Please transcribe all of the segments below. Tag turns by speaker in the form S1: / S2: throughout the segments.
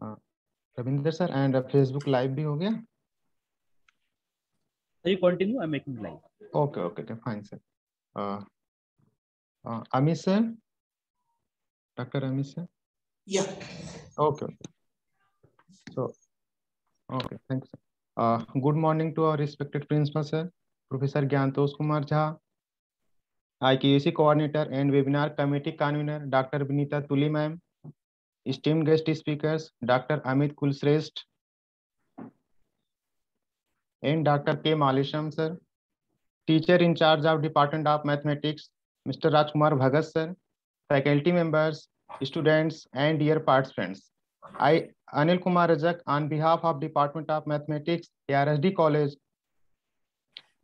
S1: Ravinder sir, and Facebook live भी हो गया?
S2: You continue. I'm making live.
S1: Okay, okay, fine, sir. Amit sir, Dr. Amit sir.
S3: Yeah.
S1: Okay. So, okay, thanks, sir. Good morning to our respected principal sir, Professor Gyantosh Kumar Jha, IQAC coordinator and webinar committee convener, Dr. Vinita Tuli ma'am, esteemed guest speakers, Dr. Amit Kulshrestha and Dr. K. Malisham sir, teacher in charge of Department of Mathematics, Mr. Rajkumar Bhagat sir, faculty members, students, and dear participants. I, Anil Kumar Rajak, on behalf of Department of Mathematics, ARSD College,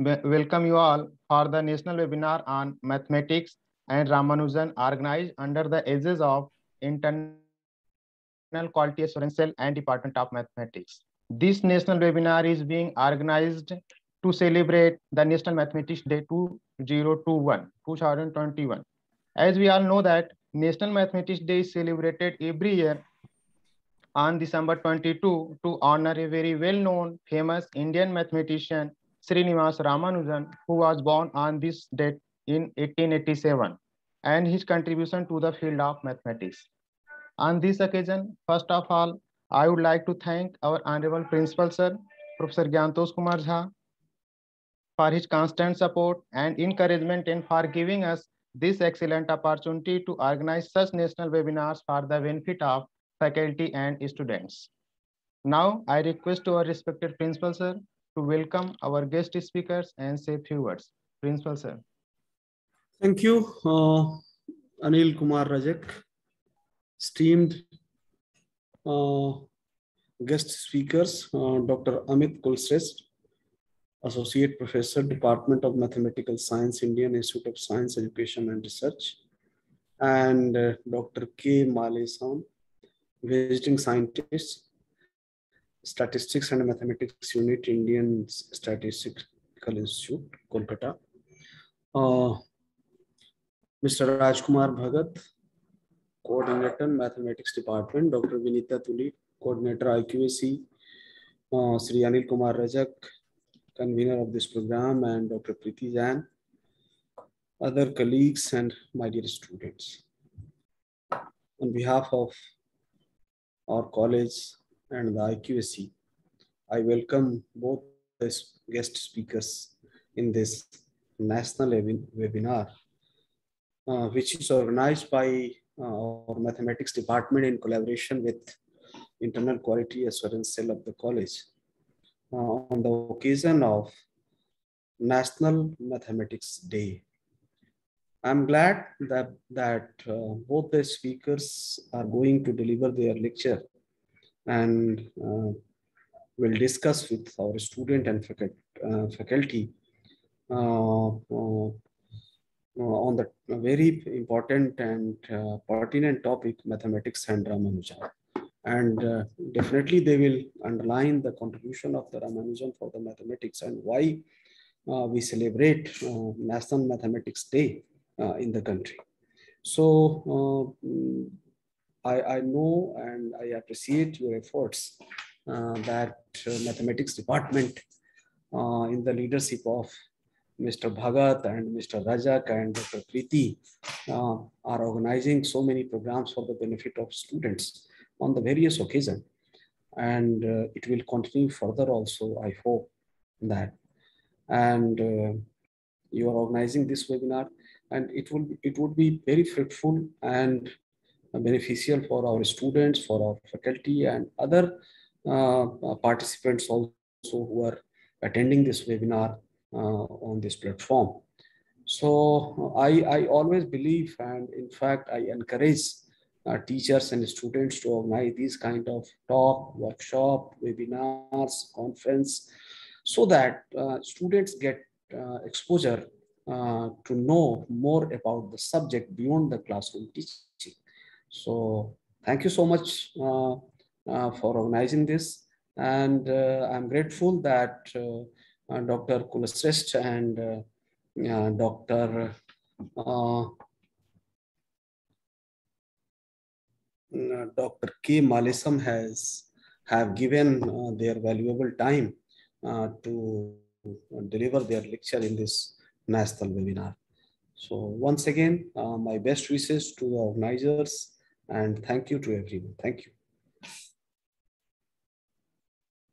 S1: welcome you all for the national webinar on mathematics and Ramanujan, organized under the aegis of Internal Quality Assurance Cell and Department of Mathematics. This national webinar is being organized to celebrate the National Mathematics Day 2021. As we all know that National Mathematics Day is celebrated every year on December 22 to honor a very well-known, famous Indian mathematician, Srinivas Ramanujan, who was born on this date in 1887, and his contribution to the field of mathematics. On this occasion, first of all, I would like to thank our Honorable Principal Sir, Professor Gyantosh Kumar Jha, for his constant support and encouragement and for giving us this excellent opportunity to organize such national webinars for the benefit of faculty and students. Now, I request our respected Principal Sir to welcome our guest speakers and say a few words. Principal Sir.
S3: Thank you, Anil Kumar Rajak, esteemed guest speakers, Dr. Amit Kulshrestha, Associate Professor, Department of Mathematical Science, Indian Institute of Science, Education and Research, and Dr. K. Malesham, Visiting Scientist, Statistics and Mathematics Unit, Indian Statistical Institute, Kolkata. Mr. Rajkumar Bhagat, Coordinator, Mathematics Department, Dr. Vinita Tuli, Coordinator, IQAC, Sri Anil Kumar Rajak, convener of this program, and Dr. Preeti Jain, other colleagues, and my dear students. On behalf of our college and the IQAC, I welcome both the guest speakers in this national webinar, which is organized by our mathematics department in collaboration with Internal Quality Assurance Cell of the college on the occasion of National Mathematics Day. I'm glad that both the speakers are going to deliver their lecture and will discuss with our student and faculty on the very important and pertinent topic, mathematics and Ramanujan. And definitely they will underline the contribution of the Ramanujan for the mathematics and why we celebrate National Mathematics Day in the country. So I know and I appreciate your efforts that mathematics department in the leadership of Mr. Bhagat and Mr. Rajak and Dr. Preeti are organizing so many programs for the benefit of students on the various occasions. And it will continue further also, I hope that. And you are organizing this webinar, and it would be very fruitful and beneficial for our students, for our faculty, and other participants also who are attending this webinar on this platform. So I always believe, and in fact, I encourage teachers and students to organize these kind of talk, workshop, webinars, conference, so that students get exposure to know more about the subject beyond the classroom teaching. So thank you so much for organizing this. And I'm grateful that Dr. Kulshrestha and Dr. Dr. K. Malisam have given their valuable time to deliver their lecture in this national webinar. So once again, my best wishes to the organizers and thank you to everyone. Thank you.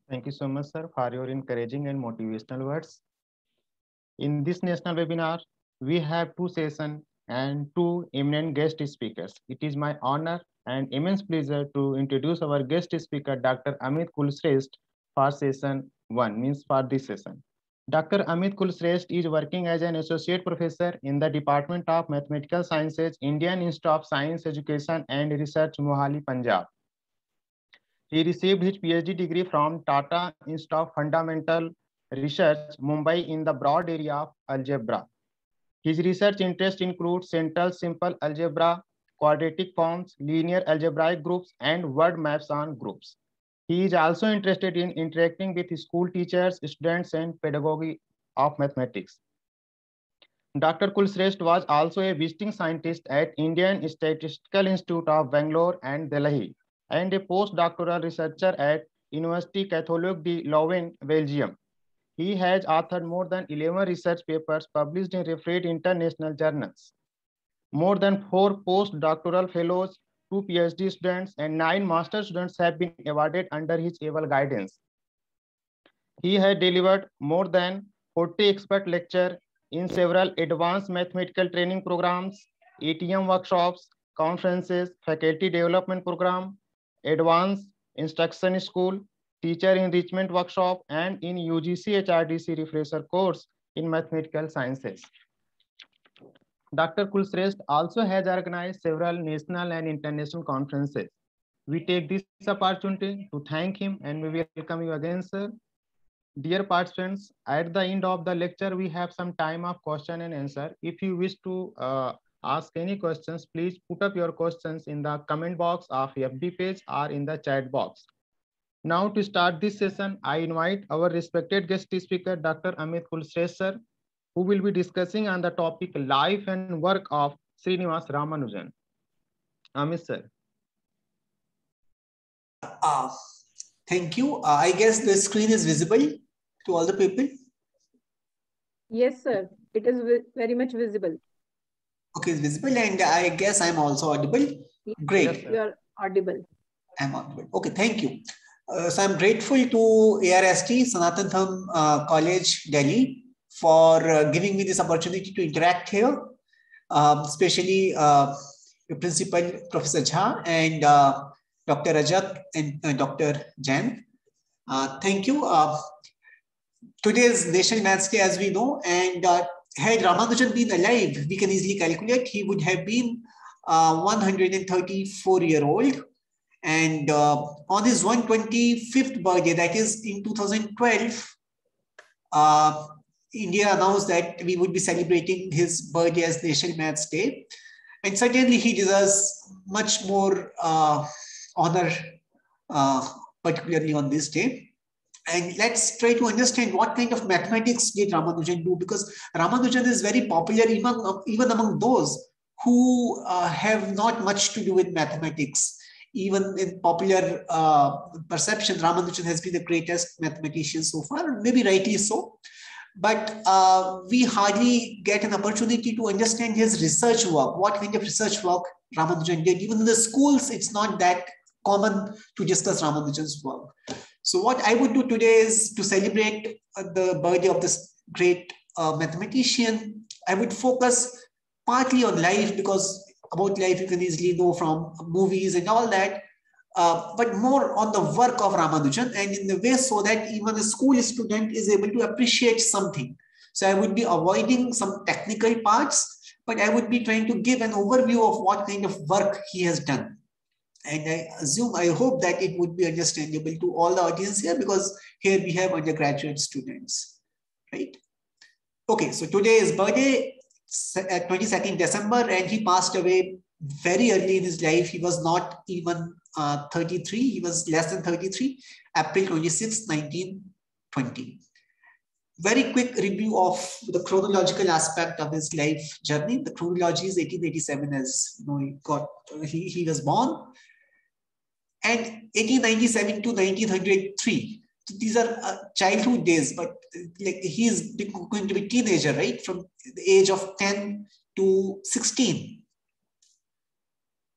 S1: Thank you so much, sir, for your encouraging and motivational words. In this national webinar, we have two sessions and two eminent guest speakers. It is my honor and immense pleasure to introduce our guest speaker, Dr. Amit Kulshrestha, for session 1, means for this session. Dr. Amit Kulshrestha is working as an associate professor in the Department of Mathematical Sciences, Indian Institute of Science Education and Research, Mohali, Punjab. He received his PhD degree from Tata Institute of Fundamental Research, Mumbai, in the broad area of algebra. His research interests include central simple algebra, quadratic forms, linear algebraic groups, and word maps on groups. He is also interested in interacting with school teachers, students, and pedagogy of mathematics. Dr. Kulshrestha was also a visiting scientist at Indian Statistical Institute of Bangalore and Delhi, and a postdoctoral researcher at Université Catholique de Leuven, Belgium. He has authored more than 11 research papers published in referred international journals. More than 4 postdoctoral fellows, 2 PhD students, and 9 master students have been awarded under his able guidance. He has delivered more than 40 expert lectures in several advanced mathematical training programs, ATM workshops, conferences, faculty development program, advanced instruction school, teacher enrichment workshop, and in UGC HRDC refresher course in mathematical sciences. Dr. Kulshrestha also has organized several national and international conferences. We take this opportunity to thank him and we welcome you again, sir. Dear participants, at the end of the lecture, we have some time of question and answer. If you wish to ask any questions, please put up your questions in the comment box of FB page or in the chat box. Now to start this session, I invite our respected guest speaker, Dr. Amit Kulshrestha, sir, who will be discussing on the topic life and work of Srinivas Ramanujan. Amit, sir.
S4: Thank you. I guess the screen is visible to all the people.
S5: Yes, sir. It is very much visible.
S4: Okay, it's visible, and I guess I'm also audible.
S5: Yes,
S4: great.
S5: You are audible.
S4: I'm audible. Okay, thank you. So I'm grateful to ARST, Sanatan Tham College, Delhi, for giving me this opportunity to interact here, especially the principal, Professor Jha, and Dr. Rajat and Dr. Jain. Thank you. Today is National Maths Day, as we know, and had Ramanujan been alive, we can easily calculate he would have been 134-year-old. And on his 125th birthday, that is in 2012, India announced that we would be celebrating his birthday as National Maths Day. And certainly he deserves much more honor, particularly on this day. And let's try to understand what kind of mathematics did Ramanujan do, because Ramanujan is very popular even among those who have not much to do with mathematics. Even in popular perception, Ramanujan has been the greatest mathematician so far, maybe rightly so. But we hardly get an opportunity to understand his research work, what kind of research work Ramanujan did. Even in the schools, it's not that common to discuss Ramanujan's work. So what I would do today is to celebrate the birthday of this great mathematician. I would focus partly on life, because about life you can easily know from movies and all that, but more on the work of Ramanujan, and in the way so that even a school student is able to appreciate something. So I would be avoiding some technical parts, but I would be trying to give an overview of what kind of work he has done. And I hope that it would be understandable to all the audience here, because here we have undergraduate students, right? Okay, so today is birthday, 22nd December, and he passed away very early in his life. He was not even 33, he was less than 33, April 26, 1920. Very quick review of the chronological aspect of his life journey. The chronology is 1887, as you know, he was born. And 1897 to 1903. So these are childhood days, but like he's going to be a teenager, right? From the age of 10 to 16.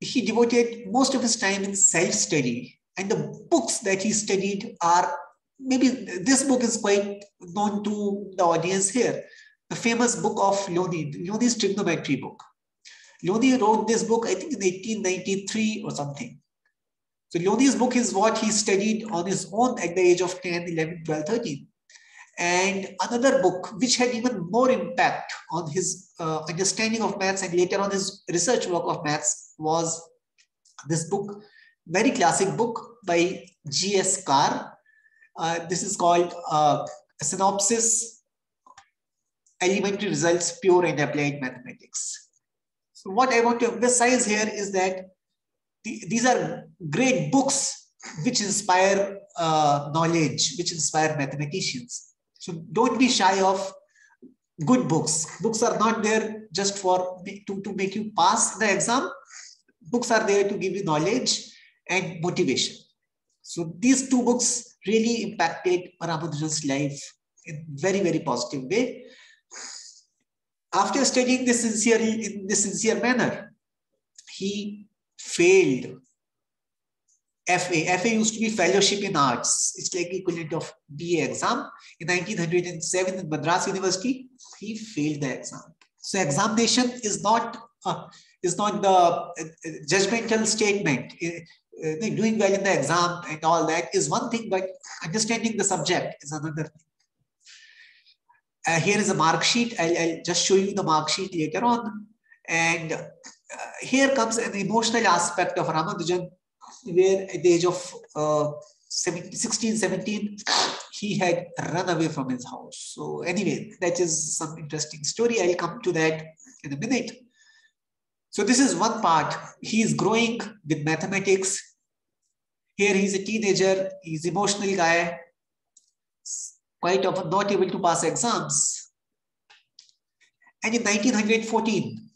S4: He devoted most of his time in self-study, and the books that he studied are, maybe this book is quite known to the audience here, the famous book of Loni, Loni's trigonometry book. Loni wrote this book, I think in 1893 or something. So Loni's book is what he studied on his own at the age of 10, 11, 12, 13. And another book which had even more impact on his understanding of maths and later on his research work of maths was this book, very classic book by G.S. Carr. This is called a Synopsis, Elementary Results, Pure and Applied Mathematics. So what I want to emphasize here is that these are great books which inspire knowledge, which inspire mathematicians. So don't be shy of good books. Books are not there just for to make you pass the exam. Books are there to give you knowledge and motivation. So these two books really impacted Ramanujan's life in very, very positive way. After studying this in this sincere manner, he failed FA. FA used to be Fellowship in Arts. It's like equivalent of BA exam. In 1907 in Madras University, he failed the exam. So examination is not the judgmental statement. Doing well in the exam and all that is one thing, but understanding the subject is another thing. Here is a mark sheet. I'll just show you the mark sheet later on. And here comes an emotional aspect of Ramanujan, where at the age of 16, 17, he had run away from his house. So anyway, that is some interesting story. I'll come to that in a minute. So this is one part. He is growing with mathematics. Here he's a teenager. He's an emotional guy, quite often not able to pass exams. And in 1914,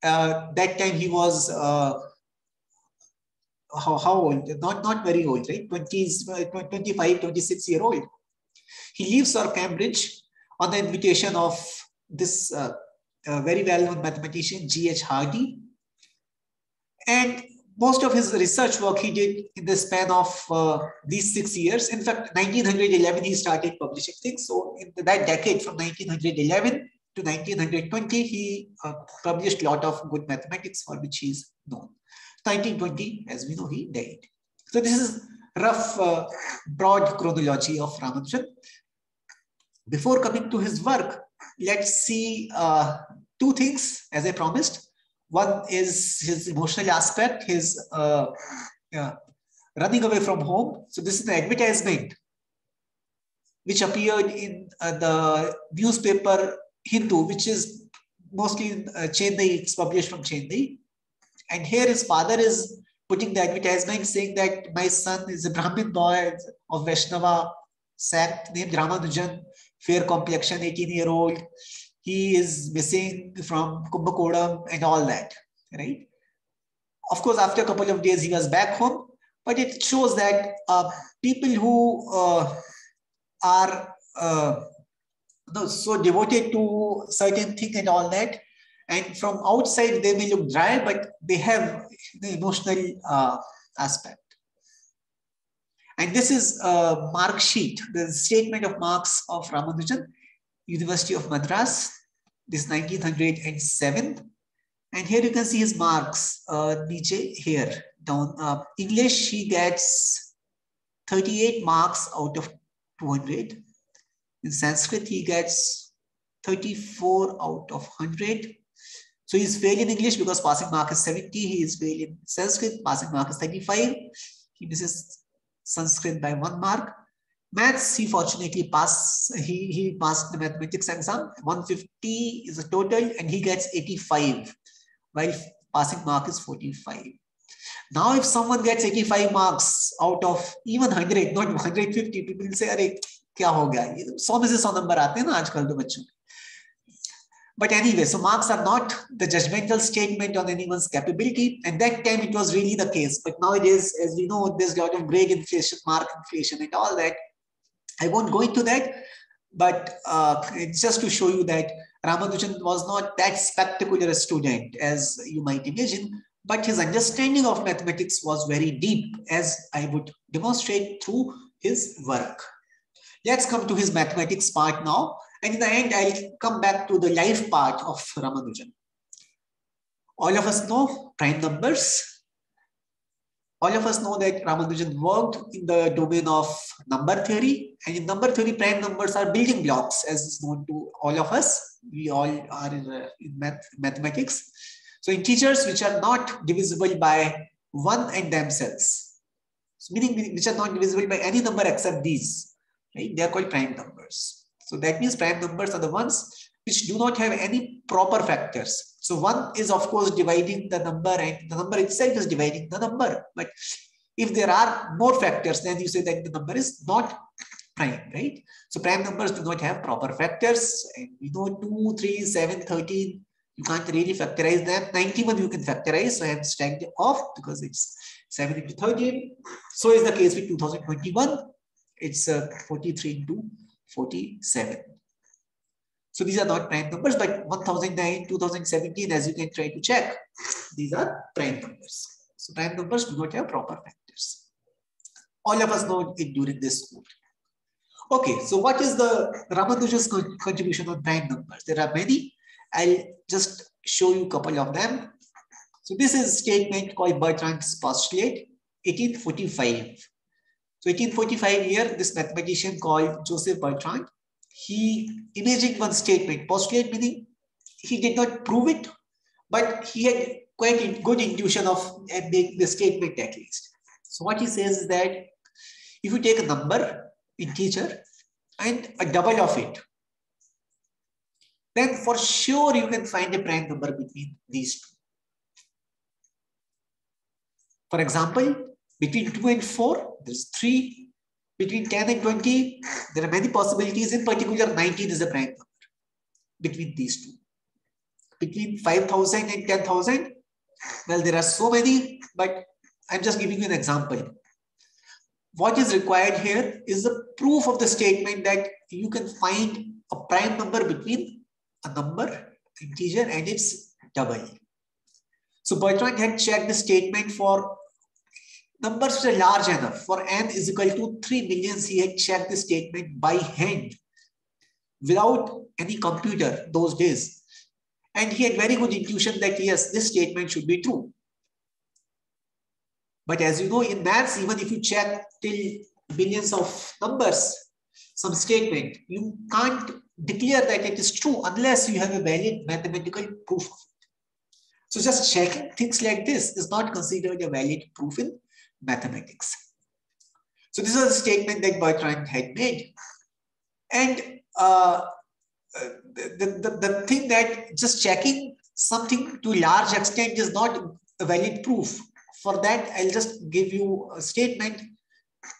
S4: that time he was how old? Not very old, right? 20s, 25, 26-year-old. He leaves for Cambridge on the invitation of this very well-known mathematician, G.H. Hardy. And most of his research work he did in the span of these 6 years. In fact, 1911, he started publishing things. So in that decade, from 1911 to 1920, he published a lot of good mathematics for which he is known. 1920, as we know, he died. So this is rough, broad chronology of Ramanujan. Before coming to his work, let's see two things, as I promised. One is his emotional aspect, his running away from home. So this is the advertisement which appeared in the newspaper Hindu, which is mostly in Chennai. It's published from Chennai. And here his father is putting the advertisement saying that my son is a Brahmin boy of Vaishnava sect named Ramanujan, fair complexion, 18-year-old. He is missing from Kumbakodam and all that, right? Of course, after a couple of days, he was back home, but it shows that people who are so devoted to certain thing and all that, and from outside they may look dry, but they have the emotional aspect. And this is a mark sheet, the statement of marks of Ramanujan, University of Madras, this 1907. And here you can see his marks, Niche here, down. English, he gets 38 marks out of 200. In Sanskrit, he gets 34 out of 100. So he's failed in English because passing mark is 70. He is failed in Sanskrit, passing mark is 35. He misses Sanskrit by 1 mark. Maths, he fortunately passed. He passed the mathematics exam. 150 is a total, and he gets 85, while passing mark is 45. Now, if someone gets 85 marks out of even 100, not 150, people will say, "Arey, क्या हो गया? 100 में से 100 number आते हैं ना आजकल तो बच्चों." But anyway, so marks are not the judgmental statement on anyone's capability. And that time it was really the case. But nowadays, as we know, there's a lot of grade inflation, mark inflation and all that. I won't go into that, but it's just to show you that Ramanujan was not that spectacular a student as you might imagine, but his understanding of mathematics was very deep, as I would demonstrate through his work. Let's come to his mathematics part now. And in the end, I'll come back to the life part of Ramanujan. All of us know prime numbers. All of us know that Ramanujan worked in the domain of number theory. And in number theory, prime numbers are building blocks, as is known to all of us. We all are in mathematics. So integers which are not divisible by 1 and themselves, so meaning which are not divisible by any number except these, right? They are called prime numbers. So that means prime numbers are the ones which do not have any proper factors. So 1 is of course dividing the number and the number itself is dividing the number. But if there are more factors, then you say that the number is not prime, right? So prime numbers do not have proper factors. And we know 2, 3, 7, 13, you can't really factorize them. 91 you can factorize. So I have stacked it off because it's 7 into 13. So is the case with 2021. It's 43 into 47. So these are not prime numbers, but 1009, 2017, as you can try to check, these are prime numbers. So prime numbers do not have proper factors. All of us know it during this school. Okay, so what is the Ramanujan's contribution on prime numbers? There are many. I'll just show you a couple of them. So this is a statement called Bertrand's postulate, 1845. So 1845 year, this mathematician called Joseph Bertrand, he imagined one statement, postulate meaning he did not prove it, but he had quite a good intuition of making the statement at least. So what he says is that if you take a number, integer, and a double of it, then for sure you can find a prime number between these two. For example, between 2 and 4, there's 3. Between 10 and 20, there are many possibilities. In particular, 19 is a prime number between these two. Between 5,000 and 10,000, well, there are so many, but I'm just giving you an example. What is required here is the proof of the statement that you can find a prime number between a number, integer, and its double. So Bertrand had checked the statement for numbers which are large enough. For n is equal to 3 millions, he had checked the statement by hand without any computer those days. And he had very good intuition that yes, this statement should be true. But as you know, in maths, even if you check till billions of numbers, some statement, you can't declare that it is true unless you have a valid mathematical proof of it. So just checking things like this is not considered a valid proof in mathematics. So this is a statement that Bertrand had made. And the thing that just checking something to a large extent is not a valid proof. For that, I'll just give you a statement.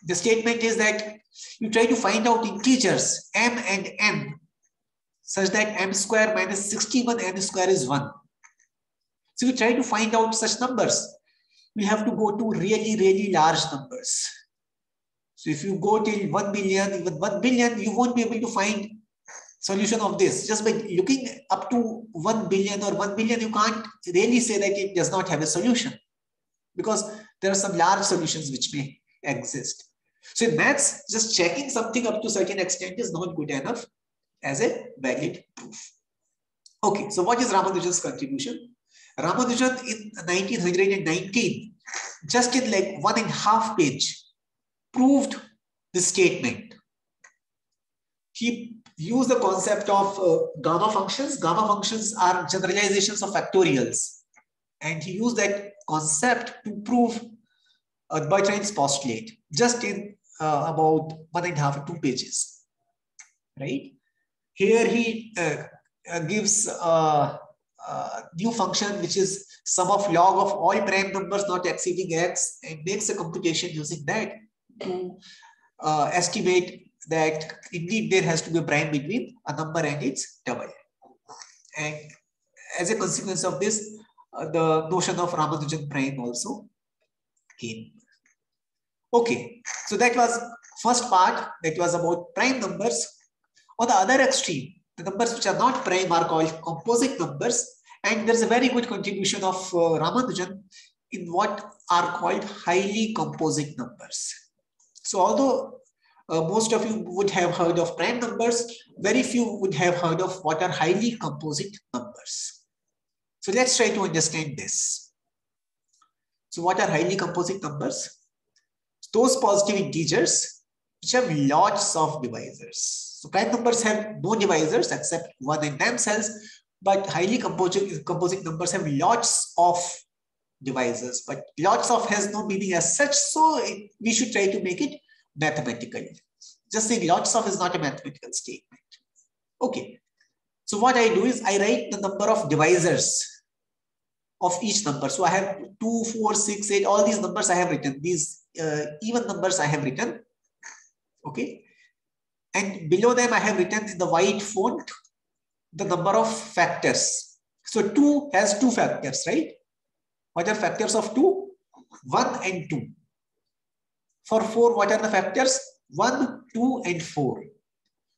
S4: The statement is that you try to find out integers m and n such that m square minus 61 n square is 1. So you try to find out such numbers. We have to go to really, really large numbers. So if you go till 1 million, even 1 billion, you won't be able to find solution of this. Just by looking up to 1 billion or 1 billion, you can't really say that it does not have a solution, because there are some large solutions which may exist. So in maths, just checking something up to a certain extent is not good enough as a valid proof. Okay, so what is Ramanujan's contribution? Ramanujan in 1919, just in like 1.5 page, proved the statement. He used the concept of gamma functions. Gamma functions are generalizations of factorials. And he used that concept to prove Bertrand's postulate, just in about 1.5 to 2 pages. Right? Here he gives new function which is sum of log of all prime numbers not exceeding x, and makes a computation using that to estimate that indeed there has to be a prime between a number and its double. And as a consequence of this, the notion of Ramanujan prime also came. Okay, so that was first part, that was about prime numbers. On the other extreme, the numbers which are not prime are called composite numbers, and there's a very good contribution of Ramanujan in what are called highly composite numbers. So although most of you would have heard of prime numbers, very few would have heard of what are highly composite numbers. So let's try to understand this. So what are highly composite numbers? Those positive integers which have lots of divisors. So prime numbers have no divisors except one in themselves, but highly composite numbers have lots of divisors, but lots of has no meaning as such, so we should try to make it mathematical. Just saying lots of is not a mathematical statement. Okay, so what I do is I write the number of divisors of each number. So I have 2, 4, 6, 8, all these numbers I have written, these even numbers I have written. Okay, and below them I have written in the white font the number of factors. So 2 has 2 factors, right? What are factors of 2? 1 and 2. For 4, what are the factors? 1, 2, and 4.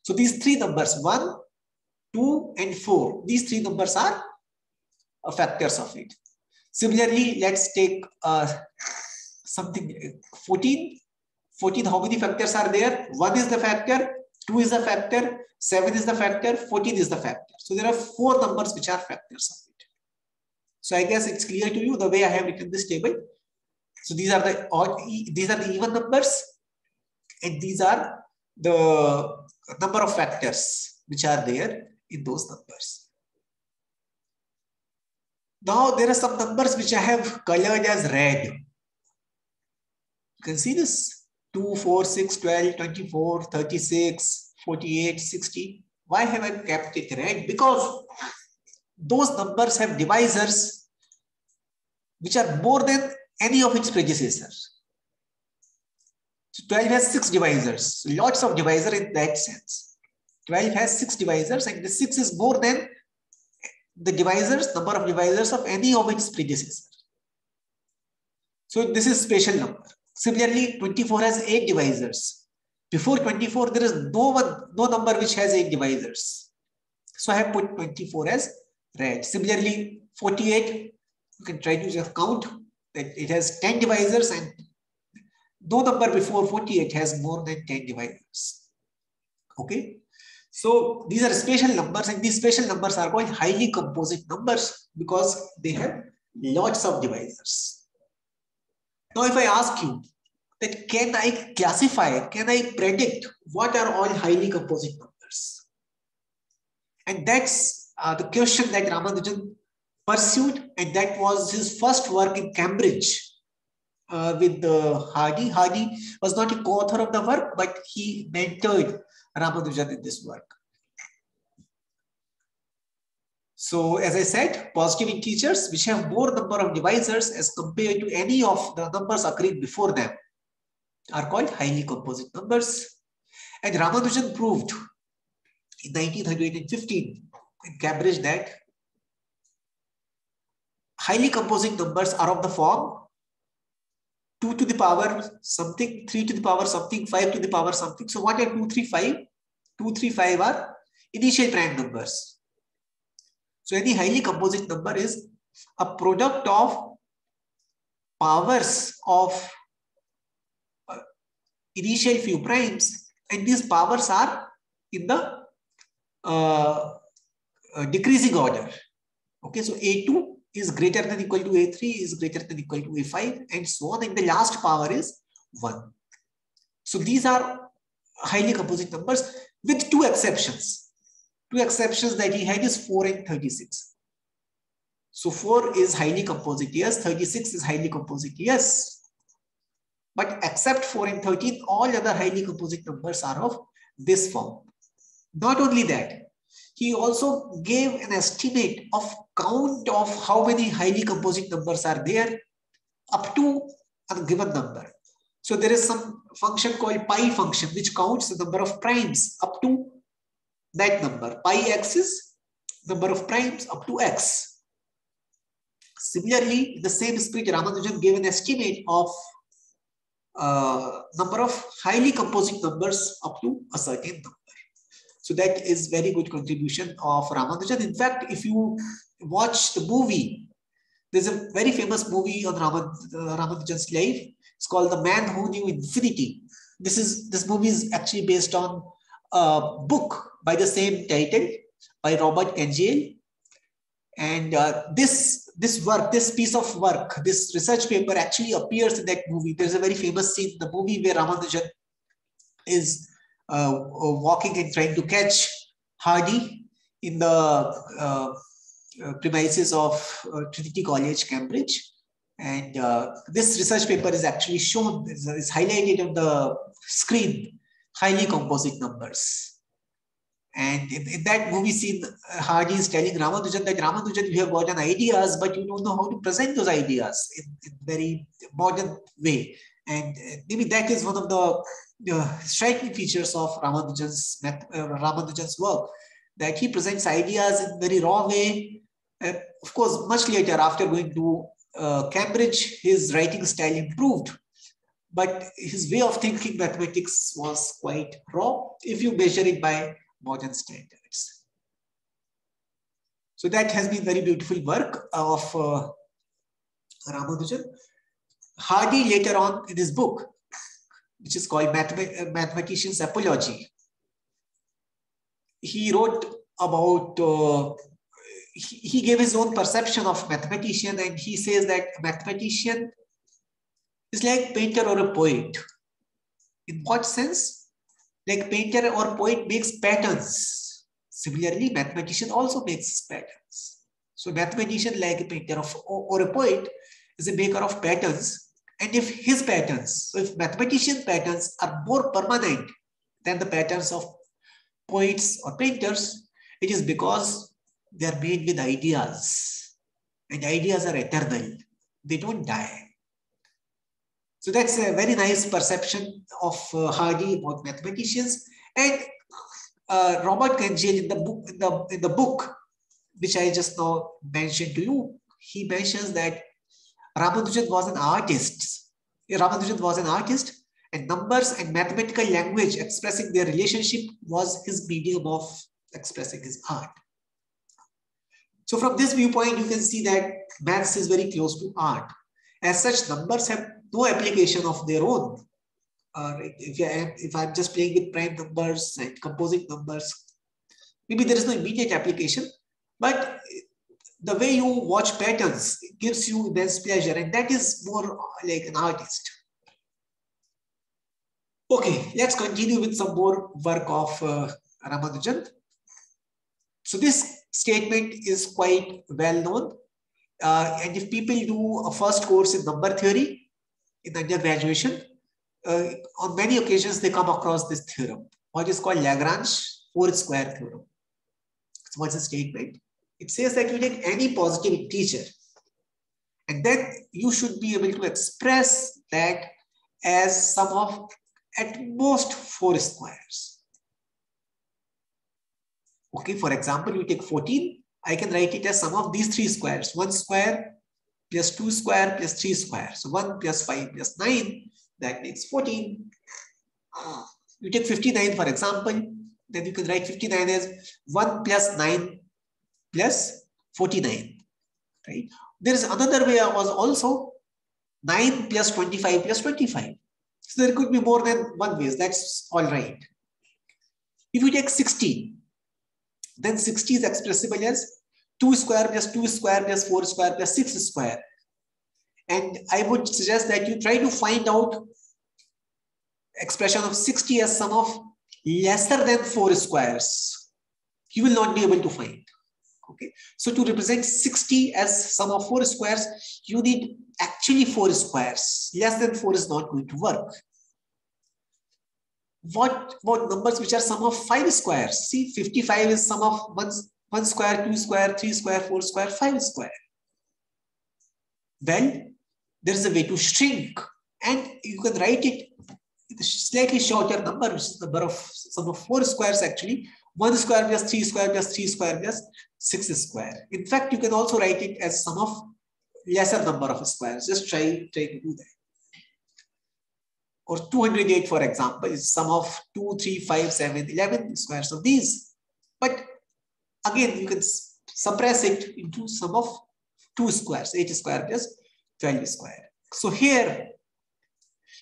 S4: So these 3 numbers, 1, 2, and 4, these 3 numbers are factors of it. Similarly, let's take something 14. 14, how many factors are there? 1 is the factor, 2 is the factor, 7 is the factor, 14 is the factor. So there are 4 numbers which are factors of it. So I guess it's clear to you the way I have written this table. So these are the odd, these are the even numbers, and these are the number of factors which are there in those numbers. Now there are some numbers which I have colored as red. You can see this 2, 4, 6, 12, 24, 36, 48, 60. Why have I kept it red? Because those numbers have divisors which are more than any of its predecessors. So 12 has 6 divisors, lots of divisors in that sense. 12 has 6 divisors, and the 6 is more than the divisors, number of divisors of any of its predecessors. So this is special number. Similarly, 24 has 8 divisors. Before 24, there is no number which has 8 divisors. So I have put 24 as red. Similarly, 48, you can try to just count that it has 10 divisors, and no number before 48 has more than 10 divisors. Okay. So these are special numbers, and these special numbers are called highly composite numbers because they have lots of divisors. Now, if I ask you that can I classify, can I predict what are all highly composite numbers? And that's the question that Ramanujan pursued, and that was his first work in Cambridge with Hardy. Hardy was not a co-author of the work, but he mentored Ramanujan in this work. So as I said, positive integers which have more number of divisors as compared to any of the numbers occurring before them are called highly composite numbers. And Ramanujan proved in 1915 in Cambridge that highly composite numbers are of the form 2 to the power something, 3 to the power something, 5 to the power something. So what are 2, 3, 5? 2, 3, 5 are initial prime numbers. So any highly composite number is a product of powers of initial few primes, and these powers are in the decreasing order. Okay, so A2 is greater than equal to A3, is greater than equal to A5, and so on, and the last power is 1. So these are highly composite numbers with 2 exceptions. 2 exceptions that he had is 4 and 36. So 4 is highly composite, yes. 36 is highly composite, yes. But except 4 and 13, all other highly composite numbers are of this form. Not only that, he also gave an estimate of count of how many highly composite numbers are there up to a given number. So there is some function called pi function which counts the number of primes up to that number. Pi x is number of primes up to x. Similarly, in the same spirit, Ramanujan gave an estimate of number of highly composite numbers up to a certain number. So that is very good contribution of Ramanujan. In fact, if you watch the movie, there's a very famous movie on Ramanujan's life. It's called The Man Who Knew Infinity. This movie is actually based on a book by the same title by Robert Kangiel. And this piece of work, this research paper actually appears in that movie. There's a very famous scene in the movie where Ramanujan is walking and trying to catch Hardy in the premises of Trinity College, Cambridge. And this research paper is actually shown, is highlighted on the screen, highly composite numbers. And in that movie scene, Hardy is telling Ramanujan that Ramanujan, you have gotten ideas, but you don't know how to present those ideas in very modern way. And maybe that is one of the striking features of Ramanujan's work, that he presents ideas in very raw way. Of course, much later, after going to Cambridge, his writing style improved. But his way of thinking mathematics was quite raw if you measure it by modern standards. So that has been very beautiful work of Ramanujan. Hardy later on in his book, which is called Mathematician's Apology, he wrote about, he gave his own perception of mathematician, and he says that a mathematician is like painter or a poet. In what sense? Like painter or poet makes patterns. Similarly, mathematician also makes patterns. So mathematician, like a painter or a poet, is a maker of patterns. And if his patterns, so if mathematician patterns are more permanent than the patterns of poets or painters, it is because they are made with ideas. And ideas are eternal. They don't die. So that's a very nice perception of Hardy about mathematicians. And Robert Kangiel in the book, which I just now mentioned to you, he mentions that Ramanujan was an artist. Ramanujan was an artist, and numbers and mathematical language expressing their relationship was his medium of expressing his art. So from this viewpoint, you can see that maths is very close to art. As such, numbers have no application of their own. Right? If I'm just playing with prime numbers and composite numbers, maybe there is no immediate application, but the way you watch patterns gives you immense pleasure, and that is more like an artist. Okay, let's continue with some more work of Ramanujan. So this statement is quite well known, and if people do a first course in number theory in undergraduation, on many occasions they come across this theorem, what is called Lagrange 4-square theorem. So what's the statement? It says that you take any positive integer, and then you should be able to express that as sum of at most 4 squares. Okay, for example, you take 14, I can write it as sum of these 3 squares, 1 square plus 2 square plus 3 square. So 1 plus 5 plus 9, that makes 14. You take 59, for example, then you can write 59 as 1 plus 9 plus 49, right? There is another way was also 9 plus 25 plus 25. So there could be more than one ways, that's all right. If you take 60, then 60 is expressible as 2 square plus 2 square plus 4 square plus 6 square. And I would suggest that you try to find out expression of 60 as sum of lesser than 4 squares. You will not be able to find. Okay, so to represent 60 as sum of 4 squares, you need actually 4 squares. Less than 4 is not going to work. What numbers which are sum of 5 squares? See, 55 is sum of 1 square, 2 square, 3 square, 4 square, 5 square. Well, there is a way to shrink, and you can write it with a slightly shorter number, which is the number of sum of 4 squares actually, 1 square plus 3 square plus 3 square plus 6 square. In fact, you can also write it as sum of lesser number of squares. Just try to do that. Or 208, for example, is sum of 2, 3, 5, 7, 11 squares of these. But again, you can suppress it into sum of 2 squares, 8 square plus 12 square. So here,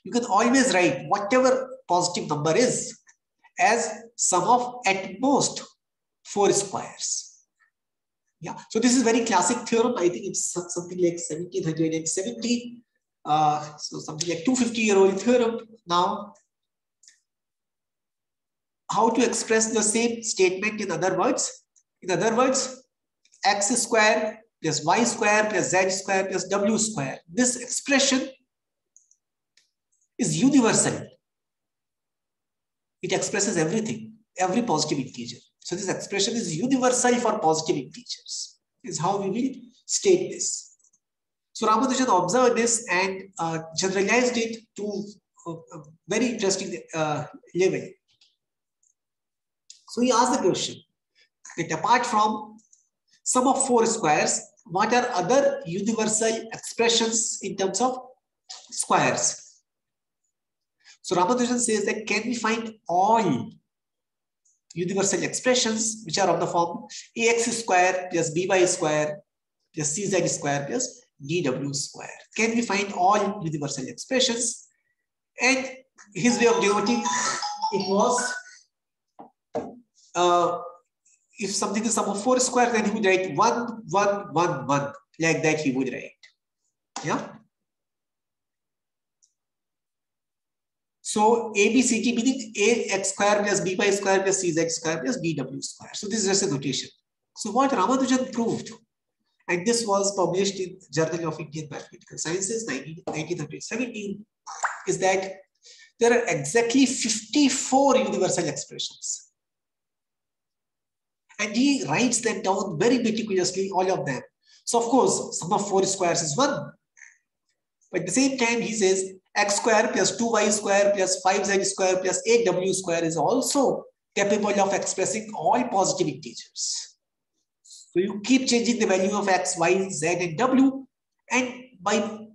S4: you can always write whatever positive number is as sum of at most 4 squares. Yeah, so this is very classic theorem. I think it's something like 1770. So something like 250-year-old theorem. Now, how to express the same statement in other words? In other words, x square plus y square plus z square plus w square. This expression is universal. It expresses everything, every positive integer. So this expression is universal for positive integers, is how we will state this. So Ramanujan observed this and generalized it to a very interesting level. So he asked the question that apart from sum of 4 squares, what are other universal expressions in terms of squares? So Ramanujan says that can we find all universal expressions which are of the form ax square plus by square plus cz square plus dw square? Can we find all universal expressions? And his way of denoting it was, if something is sum of 4 square, then he would write 1, 1, 1, 1. Like that he would write. Yeah. So ABCD meaning ax square plus by square plus cz square plus dw square. So this is just a notation. So what Ramanujan proved, and this was published in Journal of Indian Mathematical Sciences 1917, is that there are exactly 54 universal expressions. And he writes them down very meticulously, all of them. So of course, sum of 4 squares is 1. But at the same time, he says x square plus 2y square plus 5z square plus 8w square is also capable of expressing all positive integers. So you keep changing the value of x, y, z, and w, and by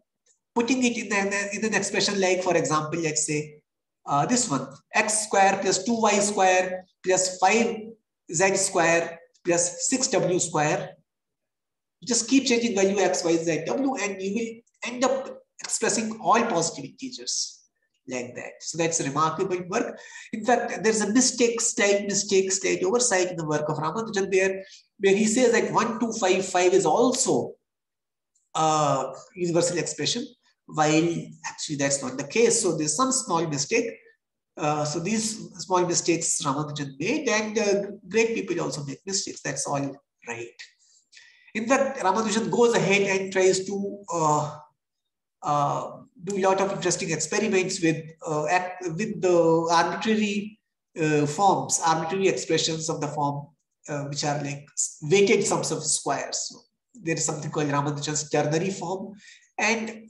S4: putting it in an expression like, for example, let's say this one, x square plus 2y square plus 5z square plus 6w square. You just keep changing value x, y, z, w, and you will end up expressing all positive integers like that. So that's a remarkable work. In fact, there's a slight oversight in the work of Ramanujan there, where he says that 1255 is also a universal expression, while actually that's not the case. So there's some small mistake. So these small mistakes Ramanujan made, and great people also make mistakes. That's all right. In fact, Ramanujan goes ahead and tries to do a lot of interesting experiments with the arbitrary forms, arbitrary expressions of the form, which are like weighted sums of squares. So there is something called Ramanujan's ternary form, and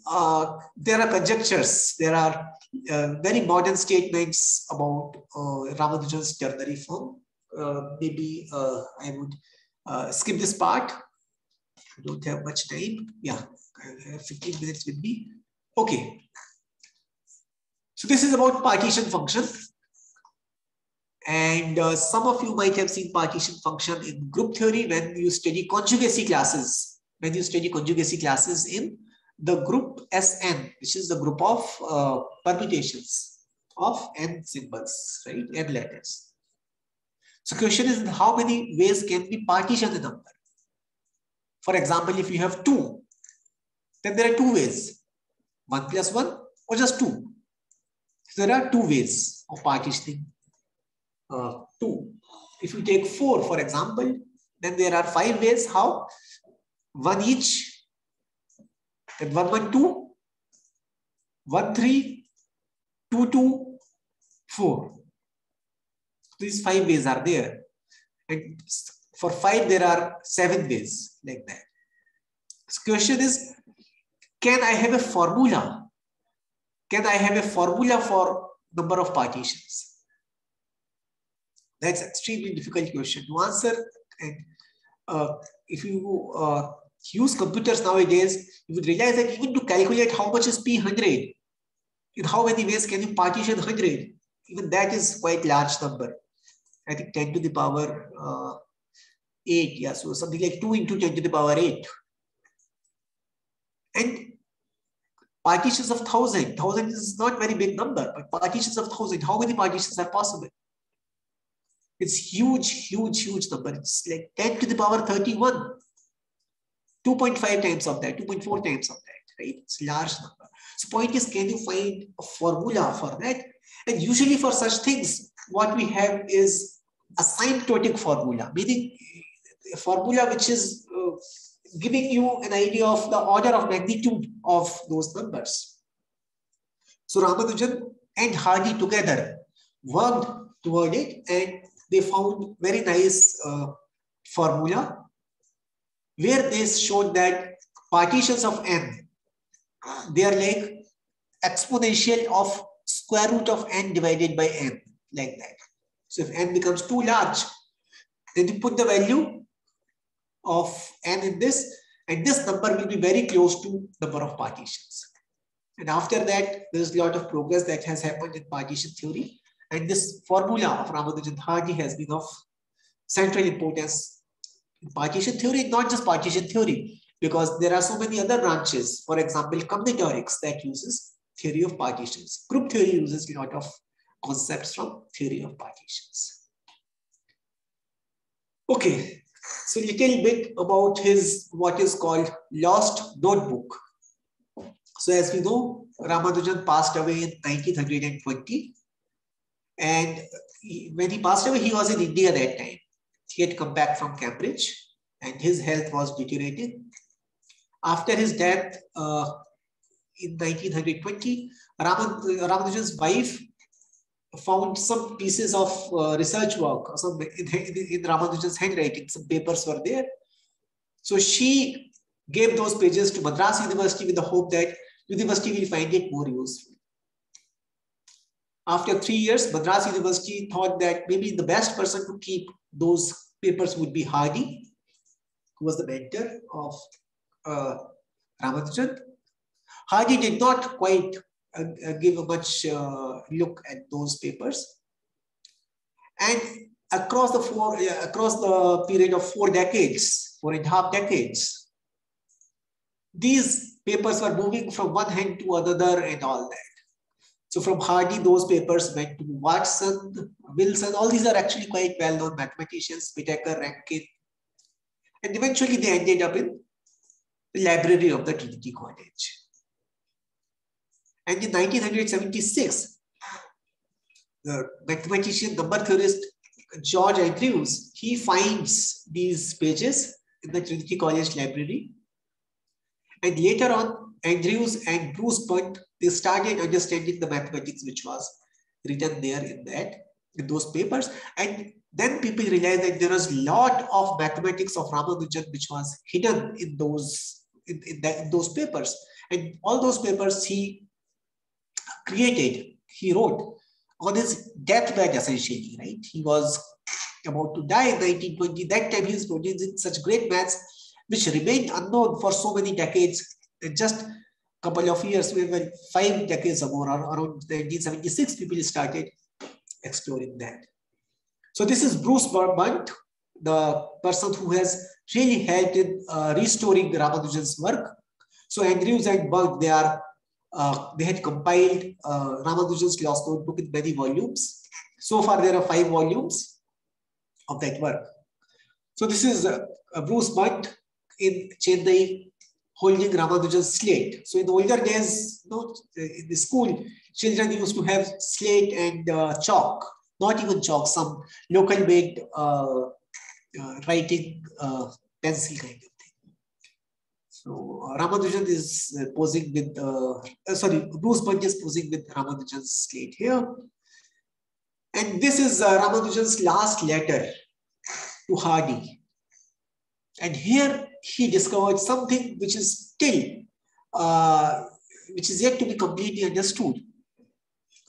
S4: there are conjectures. There are very modern statements about Ramanujan's ternary form. Maybe I would skip this part. I don't have much time. Yeah, I have 15 minutes with me. Okay. So this is about partition function. And some of you might have seen partition function in group theory when you study conjugacy classes. When you study conjugacy classes in the group Sn, which is the group of permutations of n symbols, right? N letters. So question is, how many ways can we partition a number? For example, if you have 2, then there are 2 ways. 1 plus 1 or just 2. So there are 2 ways of partitioning 2. If you take 4, for example, then there are 5 ways. How? 1 each. Then 1, 1, 2. 1, 3. 2, 2. 4. These 5 ways are there. And for 5, there are 7 ways like that. The question is, can I have a formula? Can I have a formula for number of partitions? That's extremely difficult question to answer. And if you use computers nowadays, you would realize that even to calculate how much is P100, in how many ways can you partition 100, even that is quite large number. I think 10 to the power 8. Yeah, so something like 2 into 10 to the power 8. And partitions of 1,000. 1,000 is not very big number, but partitions of 1,000. How many partitions are possible? It's huge, huge, huge number. It's like 10 to the power 31. 2.5 times of that, 2.4 times of that, right? It's a large number. So point is, can you find a formula for that? And usually for such things, what we have is asymptotic formula, meaning a formula which is giving you an idea of the order of magnitude of those numbers. So Ramanujan and Hardy together worked toward it, and they found very nice formula where they showed that partitions of n, they are like exponential of square root of n divided by n, like that. So if n becomes too large, then you put the value of n in this, and this number will be very close to number of partitions. And after that, there is a lot of progress that has happened in partition theory. And this formula of Ramanujan Hardy has been of central importance in partition theory, not just partition theory, because there are so many other branches. For example, combinatorics that uses theory of partitions. Group theory uses a lot of concepts from theory of partitions. Okay, so a little bit about his what is called lost notebook. So as we know, Ramanujan passed away in 1920. And when he passed away, he was in India that time. He had come back from Cambridge and his health was deteriorating. After his death in 1920, Ramanujan's wife found some pieces of research work, some in Ramanujan's handwriting, some papers were there. So she gave those pages to Madras University with the hope that university will find it more useful. After 3 years, Madras University thought that maybe the best person to keep those papers would be Hardy, who was the mentor of Ramanujan. Hardy did not quite give a much look at those papers. And across the period of 4 decades, 4.5 decades, these papers were moving from one hand to another and all that. So from Hardy, those papers went to Watson, Wilson. All these are actually quite well-known mathematicians, Whittaker, Rankine. And eventually they ended up in the library of the Trinity College. And in 1976, the mathematician, number theorist, George Andrews, he finds these pages in the Trinity College library. And later on, Andrews and Bruce Punt, they started understanding the mathematics which was written there in those papers. And then people realized that there was a lot of mathematics of Ramanujan which was hidden in those papers. And all those papers he created, he wrote on his deathbed essentially, right? He was about to die in 1920. That time he was producing such great maths which remained unknown for so many decades. In just a couple of years, maybe 5 decades or more, around 1976, people started exploring that. So this is Bruce Punt, the person who has really helped in restoring Ramanujan's work. So Andrews and Punt, they had compiled Ramanujan's Lost Notebook in many volumes. So far, there are 5 volumes of that work. So this is Bruce Punt in Chennai holding Ramanujan's slate. So in the older days, in the school, children used to have slate and chalk, not even chalk, some local made writing pencil kind of thing. So Ramanujan is posing with, Bruce Punt is posing with Ramanujan's slate here. And this is Ramanujan's last letter to Hardy. And here he discovered something which is still, which is yet to be completely understood.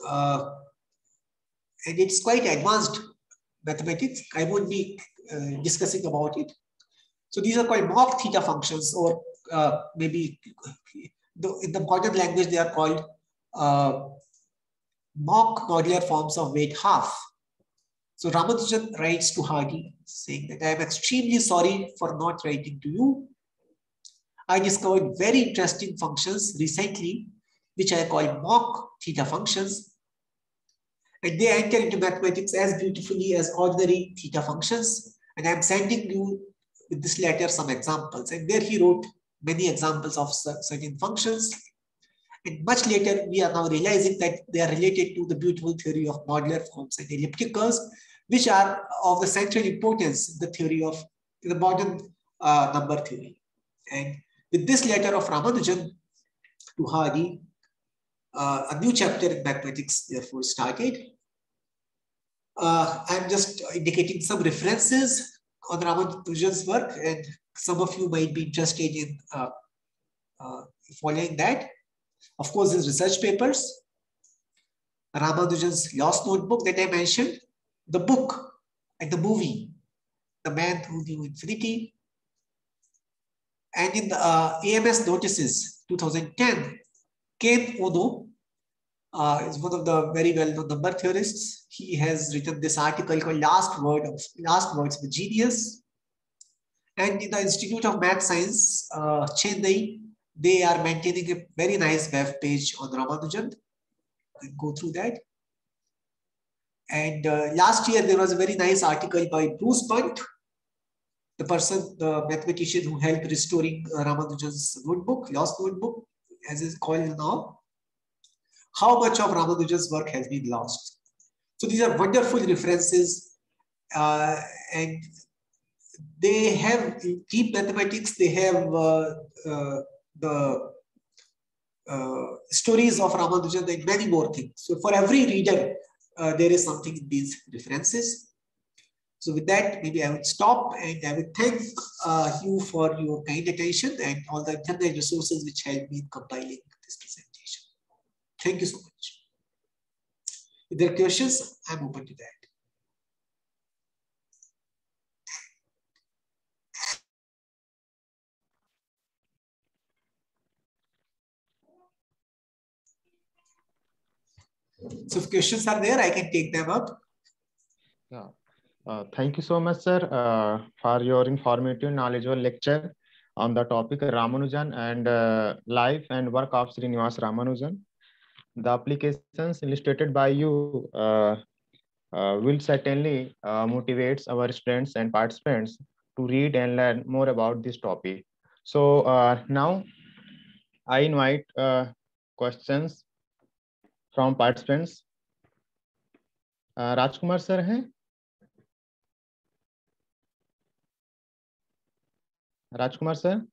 S4: And it's quite advanced mathematics. I won't be discussing about it. So these are called mock theta functions, or maybe in the modern language they are called mock modular forms of weight half. So Ramanujan writes to Hardy saying that I am extremely sorry for not writing to you. I discovered very interesting functions recently, which I call mock theta functions. And they enter into mathematics as beautifully as ordinary theta functions. And I'm sending you with this letter some examples. And there he wrote many examples of certain functions. And much later, we are now realizing that they are related to the beautiful theory of modular forms and elliptic curves, which are of the central importance in the theory of the modern number theory. And with this letter of Ramanujan to Hardy, a new chapter in mathematics therefore started. I'm just indicating some references on Ramanujan's work, and some of you might be interested in following that. Of course, his research papers, Ramanujan's Lost Notebook that I mentioned, the book and the movie, The Man Who Knew Infinity, and in the AMS Notices 2010, Ken Ono is one of the very well-known number theorists. He has written this article called Last Words of a Genius. And in the Institute of Math Science, Chennai, they are maintaining a very nice web page on Ramanujan. You can go through that. And last year, there was a very nice article by Bruce Punt, the mathematician who helped restoring Ramanujan's notebook, Lost Notebook, as it's called now. How much of Ramanujan's work has been lost? So these are wonderful references, and they have deep mathematics. They have the stories of Ramanujan and many more things. So for every reader, there is something in these references. So with that, maybe I would stop, and I would thank you for your kind attention and all the internet resources which helped me in compiling this presentation. Thank you so much. If there are questions, I'm open to that. So if questions are there, I can take them up.
S1: Yeah. Thank you so much, sir, for your informative, knowledgeable lecture on the topic Ramanujan and life and work of Srinivas Ramanujan. The applications illustrated by you will certainly motivate our students and participants to read and learn more about this topic. So now I invite questions from participants. Rajkumar sir हैं? Rajkumar sir?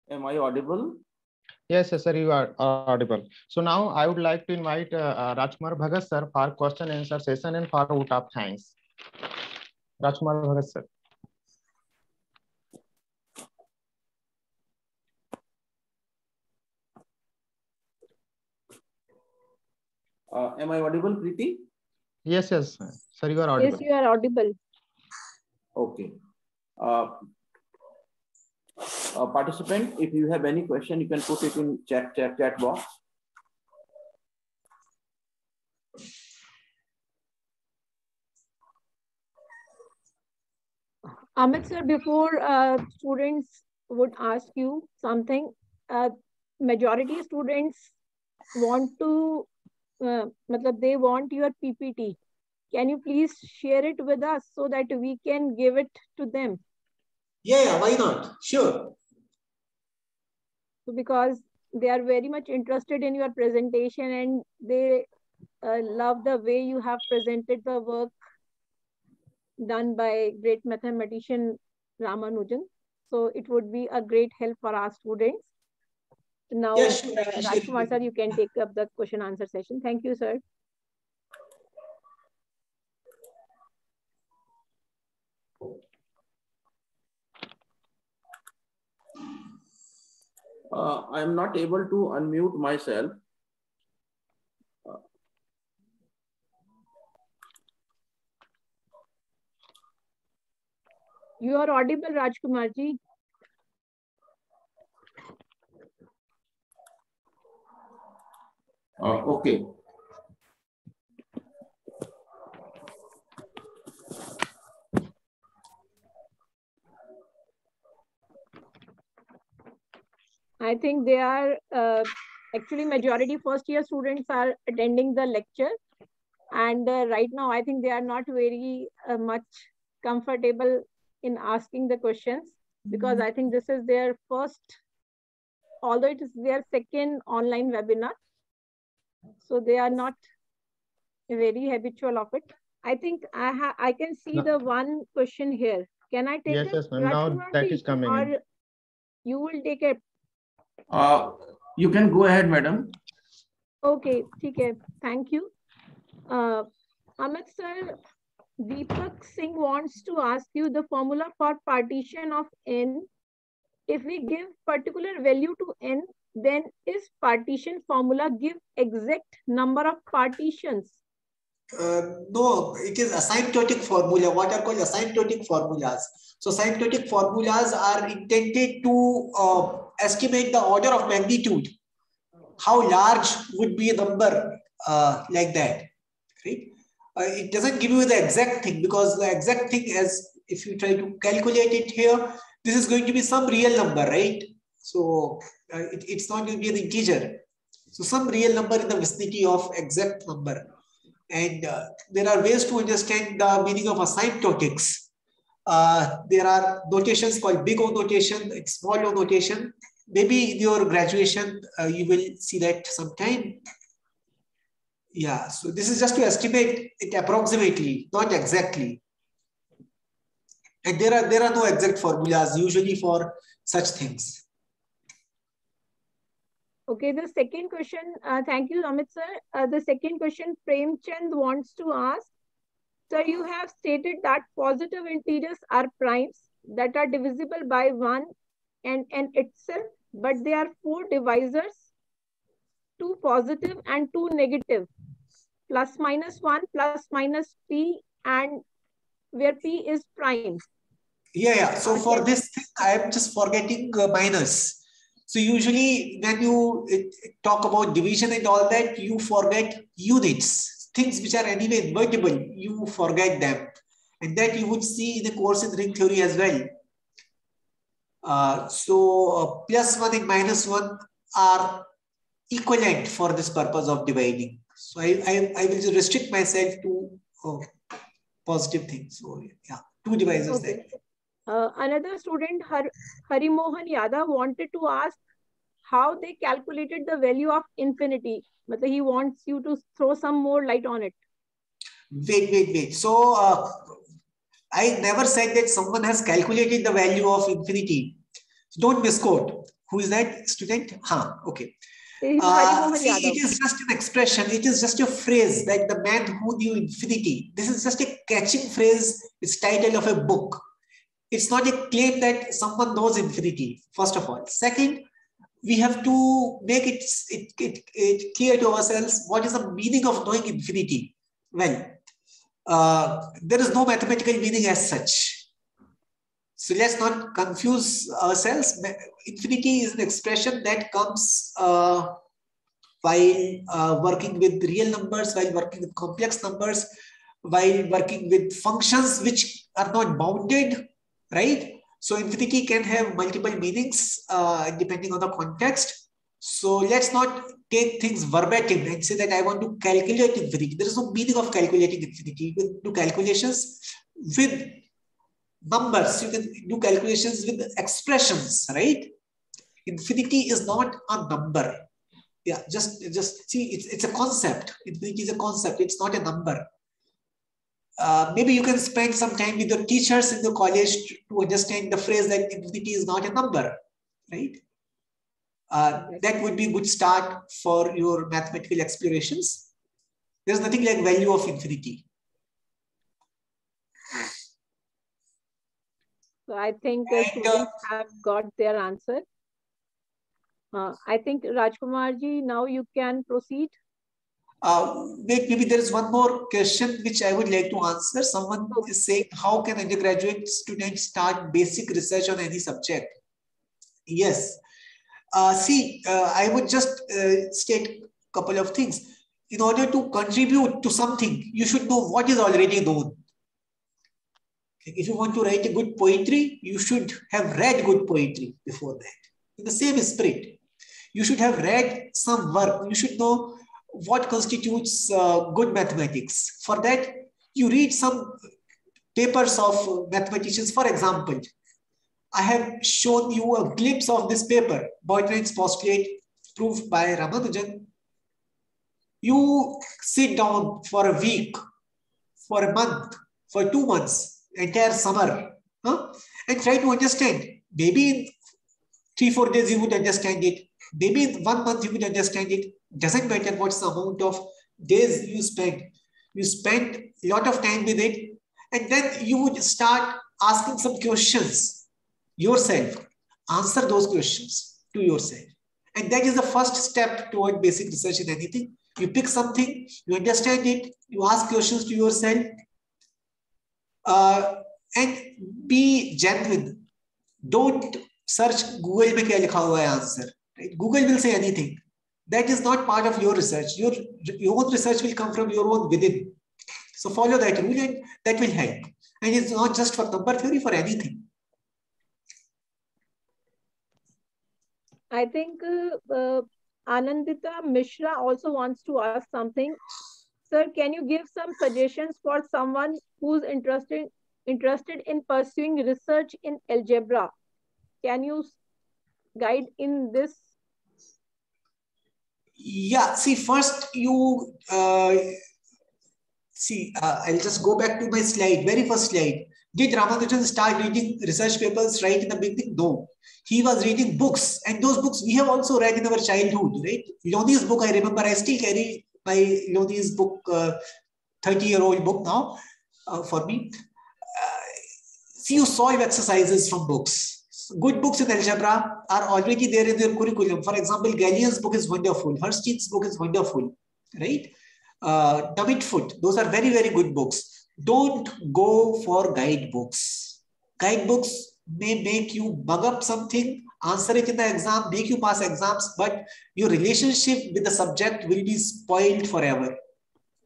S6: Am I audible?
S1: Yes, sir, you are audible. So now I would like to invite Rajkumar Bhagat sir for question answer session and for vote of thanks. Rajkumar Bhagat sir.
S6: Am I audible, Preeti?
S1: Yes, sir, you are audible.
S5: Yes, you are audible.
S6: Okay. Participant, if you have any question, you can put it in chat box.
S5: Amit sir, before students would ask you something, majority students want to, they want your PPT. Can you please share it with us so that we can give it to them?
S4: Yeah, why not? Sure.
S5: So because they are very much interested in your presentation and they love the way you have presented the work done by great mathematician Ramanujan. So it would be a great help for our students. Now,
S4: yeah, sure.
S5: Rajkumar sir, you can take up the question answer session. Thank you, sir.
S6: I am not able to unmute myself.
S5: You are audible, Rajkumar ji.
S6: Okay.
S5: I think they are actually majority first year students are attending the lecture, and right now I think they are not very much comfortable in asking the questions, because I think this is their first, although it is their second online webinar, so they are not very habitual of it. I think I can see
S1: No.
S5: the one question here. Can I take
S1: Yes,
S5: it?
S1: yes, ma'am. Now
S5: Rajkumar
S1: that
S5: ji,
S1: is coming in.
S5: or you will take it?
S6: You can go ahead, madam.
S5: Okay, okay. Thank you. Amit sir, Deepak Singh wants to ask you the formula for partition of n. If we give particular value to n, then is partition formula give exact number of partitions?
S4: No, it is asymptotic formula, what are called asymptotic formulas. So asymptotic formulas are intended to estimate the order of magnitude. How large would be a number like that, right? It doesn't give you the exact thing, because the exact thing, as if you try to calculate it here, this is going to be some real number, right? So it's not going to be an integer. So some real number in the vicinity of exact number. And there are ways to understand the meaning of asymptotics. There are notations called big O notation, small O notation. Maybe in your graduation, you will see that sometime. Yeah, so this is just to estimate it approximately, not exactly. And there are no exact formulas usually for such things.
S5: Okay, the second question, thank you, Amit sir. The second question Premchand wants to ask. Sir, you have stated that positive integers are primes that are divisible by 1 and n itself, but they are 4 divisors, 2 positive and 2 negative, plus minus 1, plus minus p, and where p is prime.
S4: Yeah. So for this thing, I am just forgetting minus. So usually when you talk about division and all that, you forget units, things which are anyway invertible, you forget them. And that you would see in the course in ring theory as well. So plus 1 and minus 1 are equivalent for this purpose of dividing. So I will just restrict myself to positive things. So yeah, 2 divisors
S5: Okay.
S4: there.
S5: Another student, Harimohan Yadav, wanted to ask how they calculated the value of infinity. But he wants you to throw some more light on it.
S4: Wait. So I never said that someone has calculated the value of infinity. So don't misquote. Who is that student? Okay. See, it is just an expression. It is just a phrase, like the man who knew infinity. This is just a catching phrase. It's title of a book. It's not a claim that someone knows infinity, first of all. Second, we have to make it clear to ourselves what is the meaning of knowing infinity. Well, there is no mathematical meaning as such. So let's not confuse ourselves. Infinity is an expression that comes while working with real numbers, while working with complex numbers, while working with functions which are not bounded, right? So infinity can have multiple meanings depending on the context. So let's not take things verbatim and say that I want to calculate infinity. There is no meaning of calculating infinity. You can do calculations with numbers. You can do calculations with expressions, right? Infinity is not a number. Yeah, just see, it's a concept. Infinity is a concept. It's not a number. Maybe you can spend some time with your teachers in the college to understand the phrase that infinity is not a number, right? That would be a good start for your mathematical explorations. There's nothing like value of infinity.
S5: So I think students have got their answer. I think Rajkumar ji, now you can proceed.
S4: Maybe there is one more question which I would like to answer. Someone is saying, how can undergraduate students start basic research on any subject? Yes. I would just state a couple of things. In order to contribute to something, you should know what is already known. If you want to write a good poetry, you should have read good poetry before that. In the same spirit, you should have read some work. You should know what constitutes good mathematics. For that, you read some papers of mathematicians. For example, I have shown you a glimpse of this paper, Bernoulli's postulate proved by Ramanujan. You sit down for a week, for a month, for 2 months, entire summer, and try to understand. Maybe in 3-4 days you would understand it. Maybe in 1 month you would understand it. Doesn't matter what's the amount of days you spend. You spend a lot of time with it, and then you would start asking some questions yourself. Answer those questions to yourself. And that is the first step toward basic research in anything. You pick something, you understand it, you ask questions to yourself, and be genuine. Don't search Google में क्या लिखा हुआ है answer. Right? Google will say anything. That is not part of your research. Your own research will come from your own within. So follow that rule and that will help. And it's not just for number theory, for anything.
S5: I think Anandita Mishra also wants to ask something. Sir, can you give some suggestions for someone who's interested in pursuing research in algebra? Can you guide in this?
S4: Yeah, see, first you, I'll just go back to my slide, very first slide. Did Ramanujan start reading research papers right in the beginning? No. He was reading books, and those books we have also read in our childhood, right? Leonie's book, I remember, I still carry my Leonie's book, 30-year-old book now for me. You solve exercises from books. Good books in algebra are already there in their curriculum. For example, Gallien's book is wonderful. Herstein's book is wonderful, right? Davidfoot, those are very, very good books. Don't go for guidebooks. Guidebooks may make you bug up something, answer it in the exam, make you pass exams, but your relationship with the subject will be spoiled forever.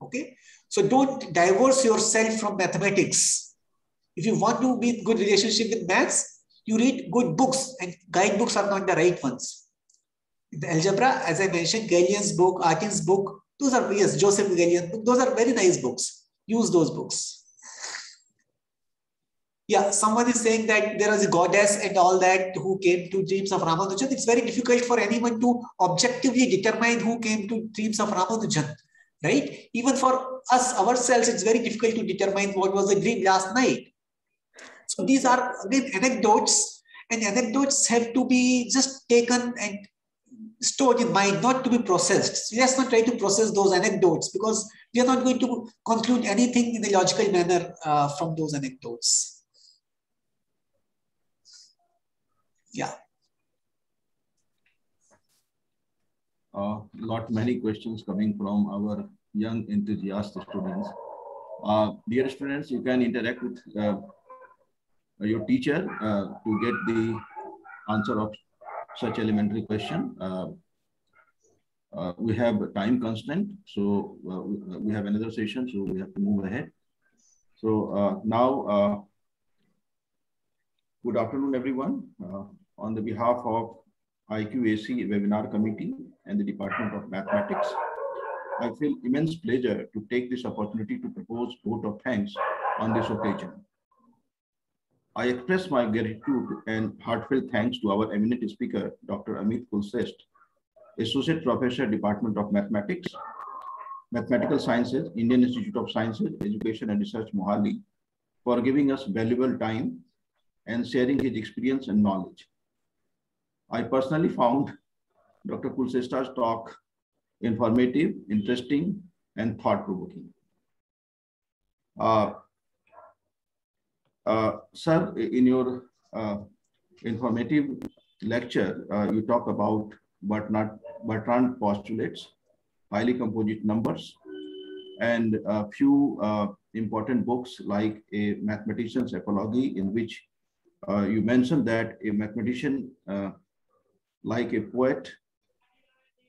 S4: Okay? So don't divorce yourself from mathematics. If you want to be in good relationship with maths, you read good books, and guidebooks are not the right ones. In the algebra, as I mentioned, Gallien's book, Artin's book, those are, yes, Joseph Gallien's book, those are very nice books. Use those books. Yeah, someone is saying that there is a goddess and all that who came to dreams of Ramanujan. It's very difficult for anyone to objectively determine who came to dreams of Ramanujan, right? Even for us ourselves, it's very difficult to determine what was the dream last night. So these are again anecdotes, and anecdotes have to be just taken and stored in mind, not to be processed. So let's not try to process those anecdotes, because we are not going to conclude anything in a logical manner from those anecdotes. Yeah.
S6: Many questions coming from our young enthusiast students. Dear students, you can interact with your teacher to get the answer of such elementary question. We have a time constraint, so we have another session, so we have to move ahead. So now, good afternoon, everyone. On the behalf of IQAC Webinar Committee and the Department of Mathematics, I feel immense pleasure to take this opportunity to propose vote of thanks on this occasion. I express my gratitude and heartfelt thanks to our eminent speaker, Dr. Amit Kulshrestha, Associate Professor, Department of Mathematics, Mathematical Sciences, Indian Institute of Sciences, Education and Research, Mohali, for giving us valuable time and sharing his experience and knowledge. I personally found Dr. Kulshrestha's talk informative, interesting, and thought-provoking. Sir, in your informative lecture, you talk about Bertrand postulates highly composite numbers, and a few important books like A Mathematician's Apology, in which you mentioned that a mathematician, like a poet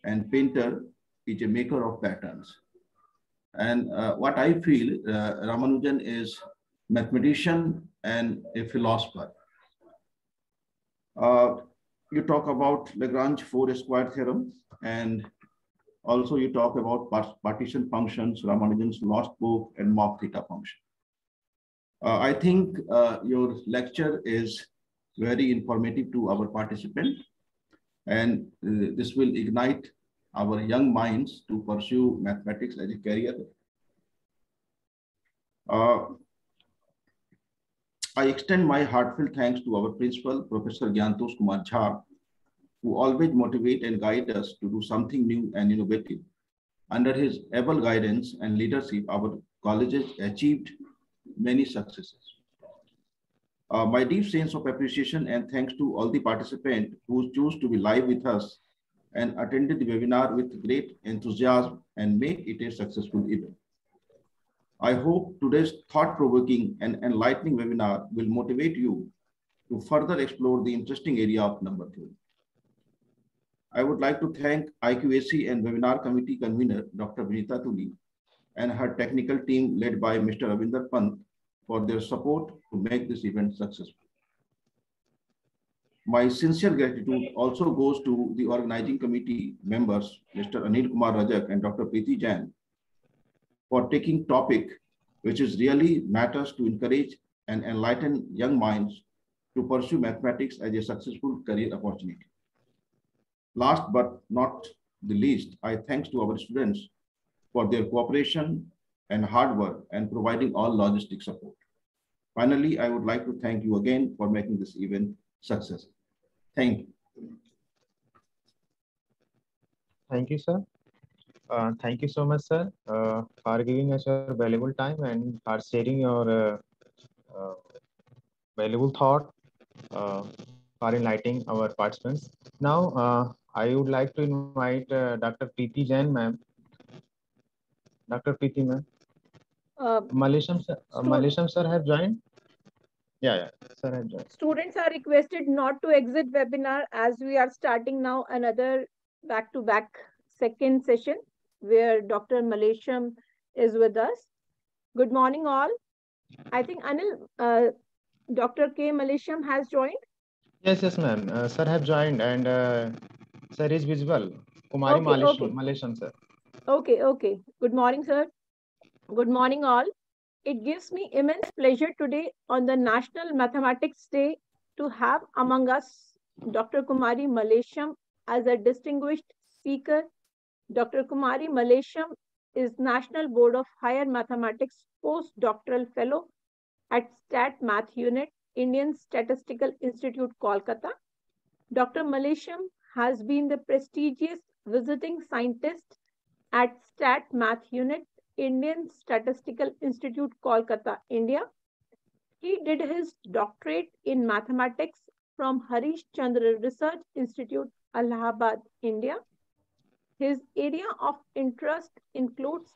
S6: and painter, is a maker of patterns. And what I feel, Ramanujan is mathematician and a philosopher. You talk about Lagrange four-square theorem, and also you talk about partition functions, Ramanujan's lost book, and mock theta function. I think your lecture is very informative to our participant, and this will ignite our young minds to pursue mathematics as a career. I extend my heartfelt thanks to our principal, Professor Gyantosh Kumar Jha, who always motivate and guide us to do something new and innovative. Under his able guidance and leadership, our colleges achieved many successes. My deep sense of appreciation and thanks to all the participants who chose to be live with us and attended the webinar with great enthusiasm and make it a successful event. I hope today's thought-provoking and enlightening webinar will motivate you to further explore the interesting area of number theory. I would like to thank IQAC and webinar committee convener, Dr. Vinita Tuli, and her technical team led by Mr. Ravinder Pant for their support to make this event successful. My sincere gratitude also goes to the organizing committee members, Mr. Anil Kumar Rajak and Dr. Preeti Jain, for taking topic which is really matters to encourage and enlighten young minds to pursue mathematics as a successful career opportunity. Last but not the least, I thanks to our students for their cooperation and hard work and providing all logistic support. Finally, I would like to thank you again for making this event successful. Thank you.
S1: Thank you, sir. Thank you so much, sir, for giving us your valuable time and for sharing your valuable thought for enlightening our participants. Now, I would like to invite Dr. Preeti Jain, ma'am. Dr. Preeti, ma'am. Malesham sir have joined. Yeah, sir have joined.
S5: Students are requested not to exit webinar as we are starting now another back-to-back second session where Dr. Malesham is with us. Good morning, all. I think Anil, Dr. K. Malesham has joined.
S1: Yes, ma'am. Sir have joined and sir is visible. Kumari Malesham, sir.
S5: Okay. Good morning, sir. Good morning, all. It gives me immense pleasure today on the National Mathematics Day to have among us Dr. Kumari Malesham as a distinguished speaker. Dr. Kumari Malesham is National Board of Higher Mathematics Postdoctoral Fellow at Stat Math Unit, Indian Statistical Institute, Kolkata. Dr. Malesham has been the prestigious visiting scientist at Stat Math Unit, Indian Statistical Institute, Kolkata, India. He did his doctorate in mathematics from Harish Chandra Research Institute, Allahabad, India. His area of interest includes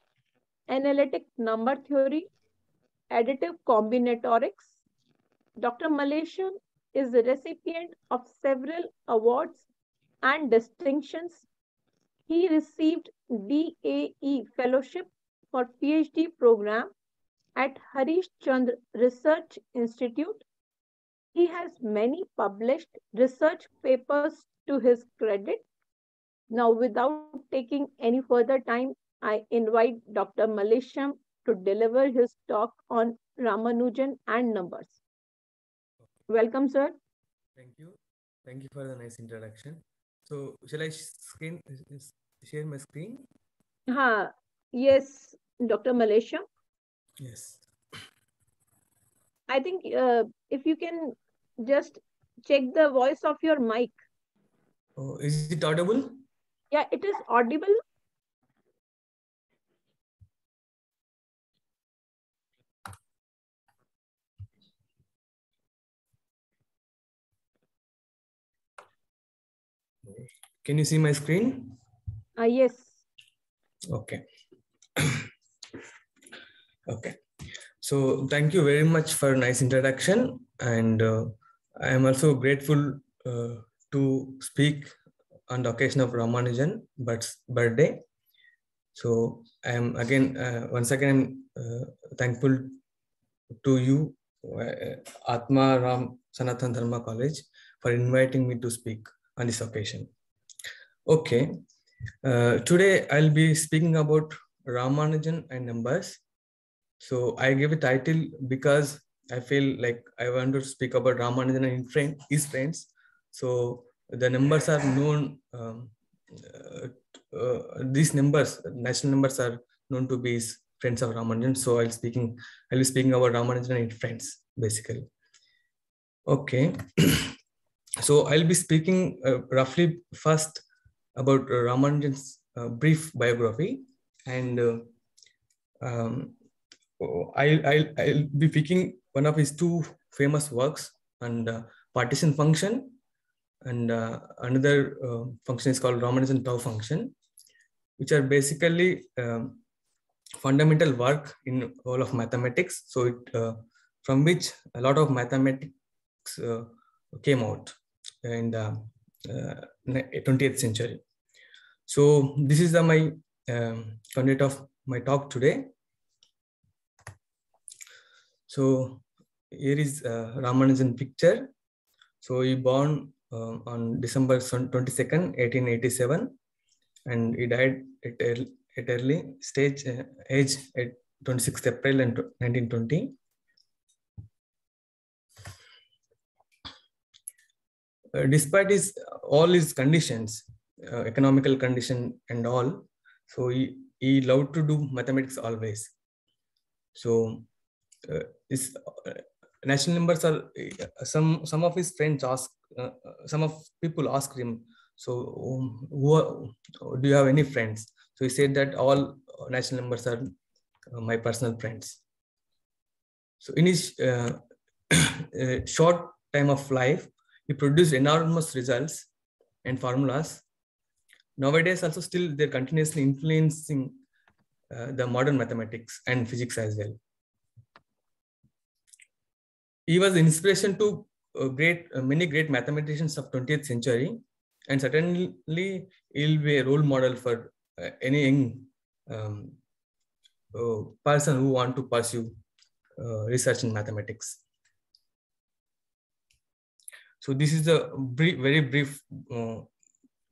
S5: analytic number theory, additive combinatorics. Dr. Malesham is the recipient of several awards and distinctions. He received DAE Fellowship for PhD program at Harish Chandra Research Institute. He has many published research papers to his credit. Now, without taking any further time, I invite Dr. Malesham to deliver his talk on Ramanujan and numbers. Welcome, sir.
S7: Thank you. Thank you for the nice introduction. So, shall I share my screen?
S5: Yes, Dr. Malesham.
S7: Yes.
S5: I think if you can just check the voice of your mic.
S7: Oh, is it audible?
S5: Yeah, it is audible.
S7: Can you see my screen?
S5: Yes.
S7: Okay. Okay. So thank you very much for a nice introduction, and I am also grateful to speak on the occasion of Ramanujan birthday. So I am again once again thankful to you, Atma Ram Sanatan Dharma College, for inviting me to speak on this occasion. Okay, today I'll be speaking about Ramanujan and numbers. So I gave a title because I feel like I want to speak about Ramanujan and his friends. So the numbers are known. These numbers, national numbers, are known to be his friends of Ramanujan. So I'll be speaking about Ramanujan and his friends basically. Okay. So I'll be speaking roughly first about Ramanujan's brief biography, and I'll be picking one of his two famous works, and partition function, and another function is called Ramanujan tau function, which are basically fundamental work in all of mathematics. So it from which a lot of mathematics came out in the 20th century. So this is my content of my talk today. So here is Ramanujan picture. So he born on December 22nd, 1887, and he died at early stage age at 26th April 1920. Despite all his conditions, economical condition and all, so he loved to do mathematics always. So his national numbers are some of his friends ask, some of people asked him, so do you have any friends? So he said that all national numbers are my personal friends. So in his short time of life, he produced enormous results and formulas. Nowadays also still they're continuously influencing the modern mathematics and physics as well. He was inspiration to many great mathematicians of 20th century, and certainly he'll be a role model for any young person who want to pursue research in mathematics. So this is a very brief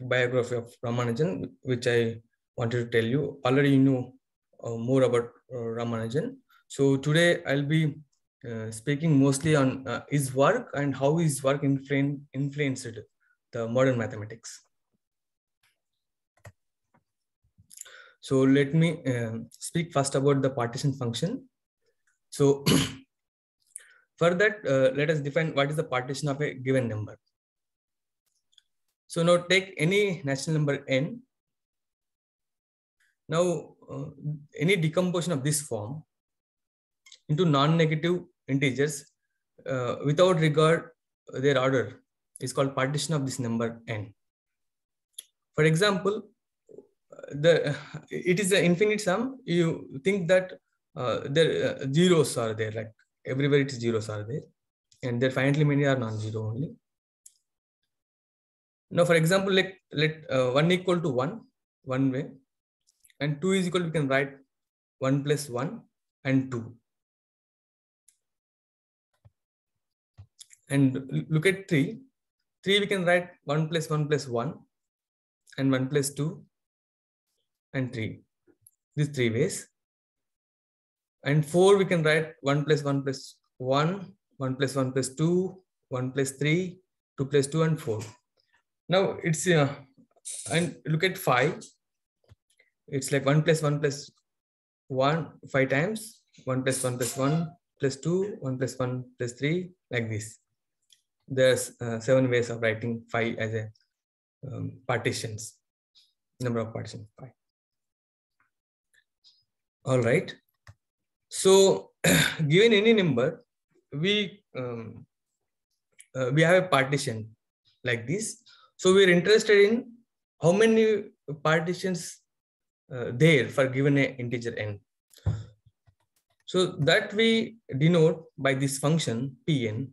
S7: biography of Ramanujan, which I wanted to tell you. Already you know more about Ramanujan. So today I'll be speaking mostly on his work and how his work influenced the modern mathematics. So let me speak first about the partition function. So for that, let us define what is the partition of a given number. So now take any natural number n. Now any decomposition of this form into non-negative integers without regard their order is called partition of this number n. For example, it is an infinite sum. You think that there zeros are there, like everywhere it's zeros are there, and there finitely many are non-zero only. Now, for example, like let 1 equal to 1 one way, and 2 is equal to, we can write 1 plus 1 and 2. And look at 3. 3 we can write 1 plus 1 plus 1 and 1 plus 2 and 3. These 3 ways. And 4 we can write 1 plus 1 plus 1, 1 plus 1 plus 2, 1 plus 3, 2 plus 2 and 4. Now it's and look at 5. It's like 1 plus 1 plus 1 5 times, 1 plus 1 plus 1 plus 2, 1 plus 1 plus 3, like this. There's 7 ways of writing 5 as a partitions, number of partitions 5. All right. So given any number, we have a partition like this. So we're interested in how many partitions there for given a integer n. So that we denote by this function Pn.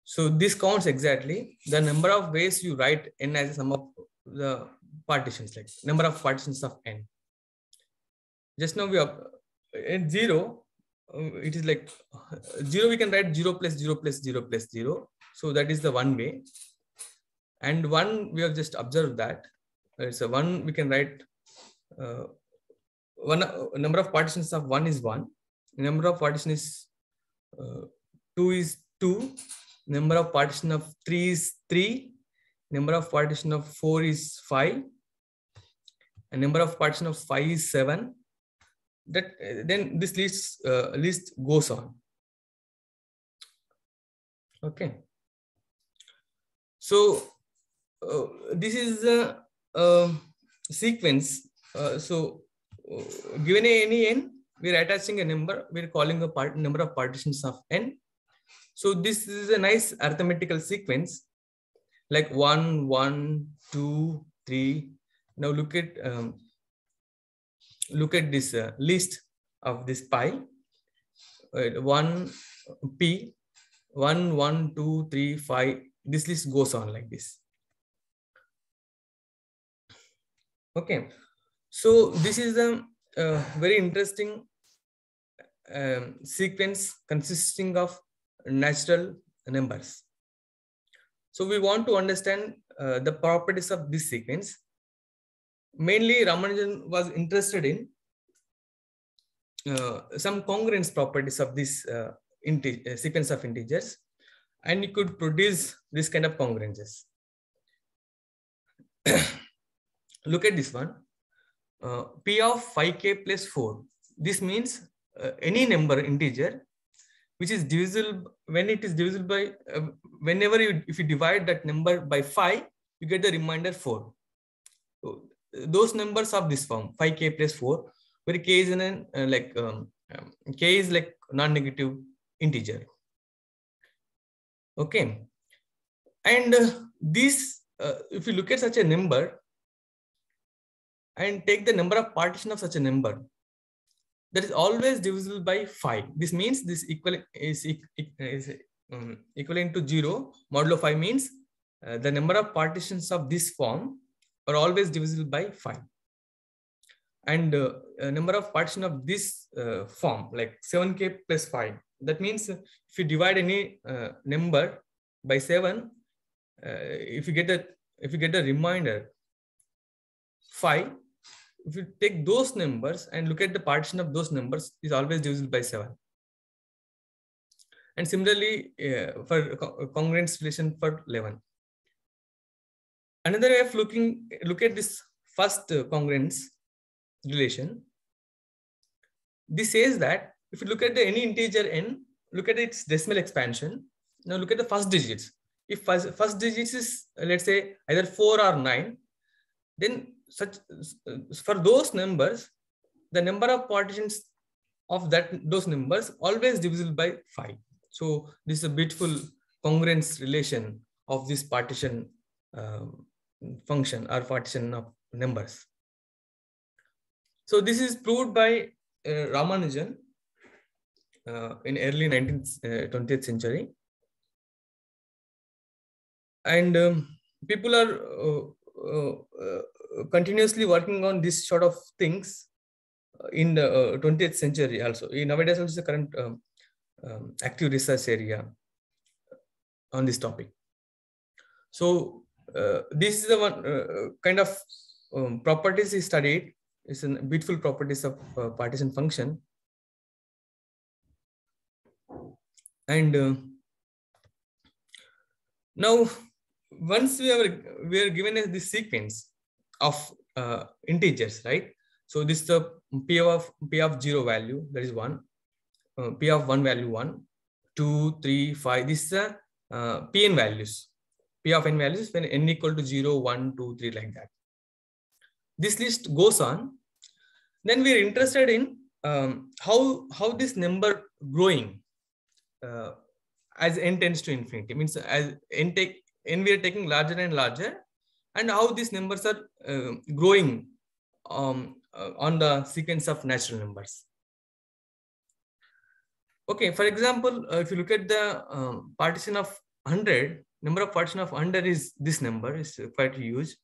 S7: So this counts exactly the number of ways you write n as a sum of the partitions, like number of partitions of n. Just now we have at 0, it is like 0, we can write 0 plus 0 plus 0 plus 0. So that is the one way. And 1, we have just observed that it's a 1, we can write one number of partitions of 1 is 1, number of partition is 2 is 2, number of partition of 3 is 3, number of partition of 4 is 5, and number of partition of 5 is 7. That then this list goes on. Okay. So this is a sequence. Given any n, we are attaching a number. We are calling a number of partitions of n. So this is a nice arithmetical sequence, like 1, 1, 2, 3. Now look at this list of this pi. 1 p 1, 1, 2, 3, 5. This list goes on like this. Okay, so this is a very interesting sequence consisting of natural numbers. So we want to understand the properties of this sequence. Mainly, Ramanujan was interested in some congruence properties of this sequence of integers, and he could produce this kind of congruences. Look at this one, p of 5k plus 4. This means any number integer which is divisible, when it is divisible by, whenever if you divide that number by 5, you get the remainder 4. So those numbers of this form, 5k plus 4, where k is k is like non-negative integer. Okay, and this if you look at such a number and take the number of partition of such a number, that is always divisible by 5. This means this equivalent is equivalent to 0. Modulo 5 means the number of partitions of this form are always divisible by 5. And number of partition of this form, like 7k plus 5. That means if you divide any number by 7, if you get the remainder 5, if you take those numbers and look at the partition of those numbers, is always divisible by 7. And similarly, for congruence relation for 11. Another way of look at this first congruence relation. This says that if you look at any integer n, look at its decimal expansion. Now look at the first digits. If first digits is, let's say, either 4 or 9, then for those numbers, the number of partitions of those numbers always divisible by 5. So this is a beautiful congruence relation of this partition function or partition of numbers. So this is proved by Ramanujan in early 20th century. And people are continuously working on this sort of things in the 20th century also. Nowadays also is the current active research area on this topic. So this is the one kind of properties he studied. It's a beautiful properties of partition function. And now once we are given as this sequence of integers, right? So this is the p of 0 value, that is 1. P of 1 value 1, 2, 3, 5. This is the pn values. P of n values when n equal to 0, 1, 2, 3, like that. This list goes on. Then we are interested in how this number growing as n tends to infinity. Means as n we are taking larger and larger, and how these numbers are growing on the sequence of natural numbers. Okay, for example, if you look at the partition of 100, number of partition of 100 is this number, is quite huge.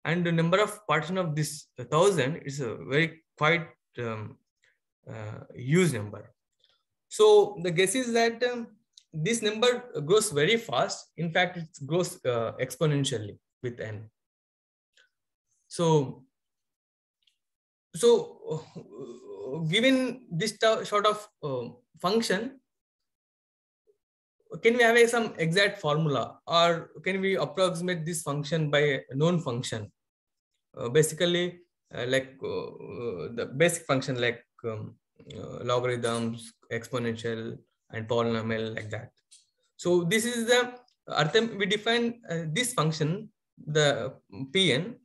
S7: And the number of partition of this 1000 is a very quite huge number. So the guess is that this number grows very fast. In fact, it grows exponentially with n. So given this sort of function, can we have some exact formula, or can we approximate this function by a known function? Basically, the basic function like logarithms, exponential, and polynomial, like that. So this is the we define this function, the Pn,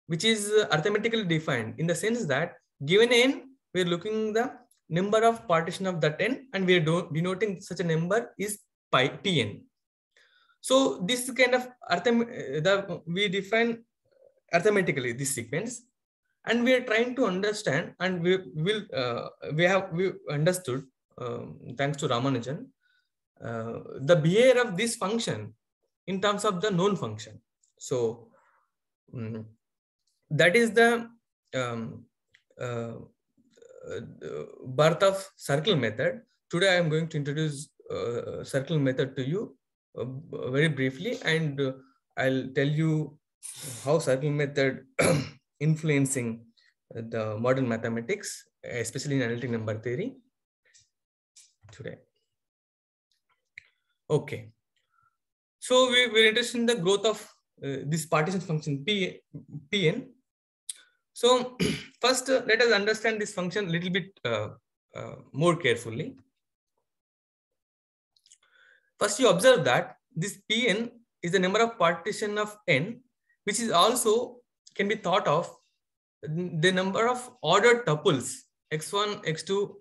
S7: which is arithmetically defined in the sense that given n, we are looking the number of partition of that n, and we are denoting such a number is Pn. So this kind of we define arithmetically this sequence, and we are trying to understand, and we understood thanks to Ramanujan the behavior of this function in terms of the known function. So that is the birth of circle method. Today I am going to introduce circle method to you very briefly, and I'll tell you how circle method influencing the modern mathematics, especially in analytic number theory today. Okay, so we're interested in the growth of this partition function Pn. So first, let us understand this function a little bit more carefully. First, you observe that this Pn is the number of partition of n, which is also can be thought of the number of ordered tuples x1, x2,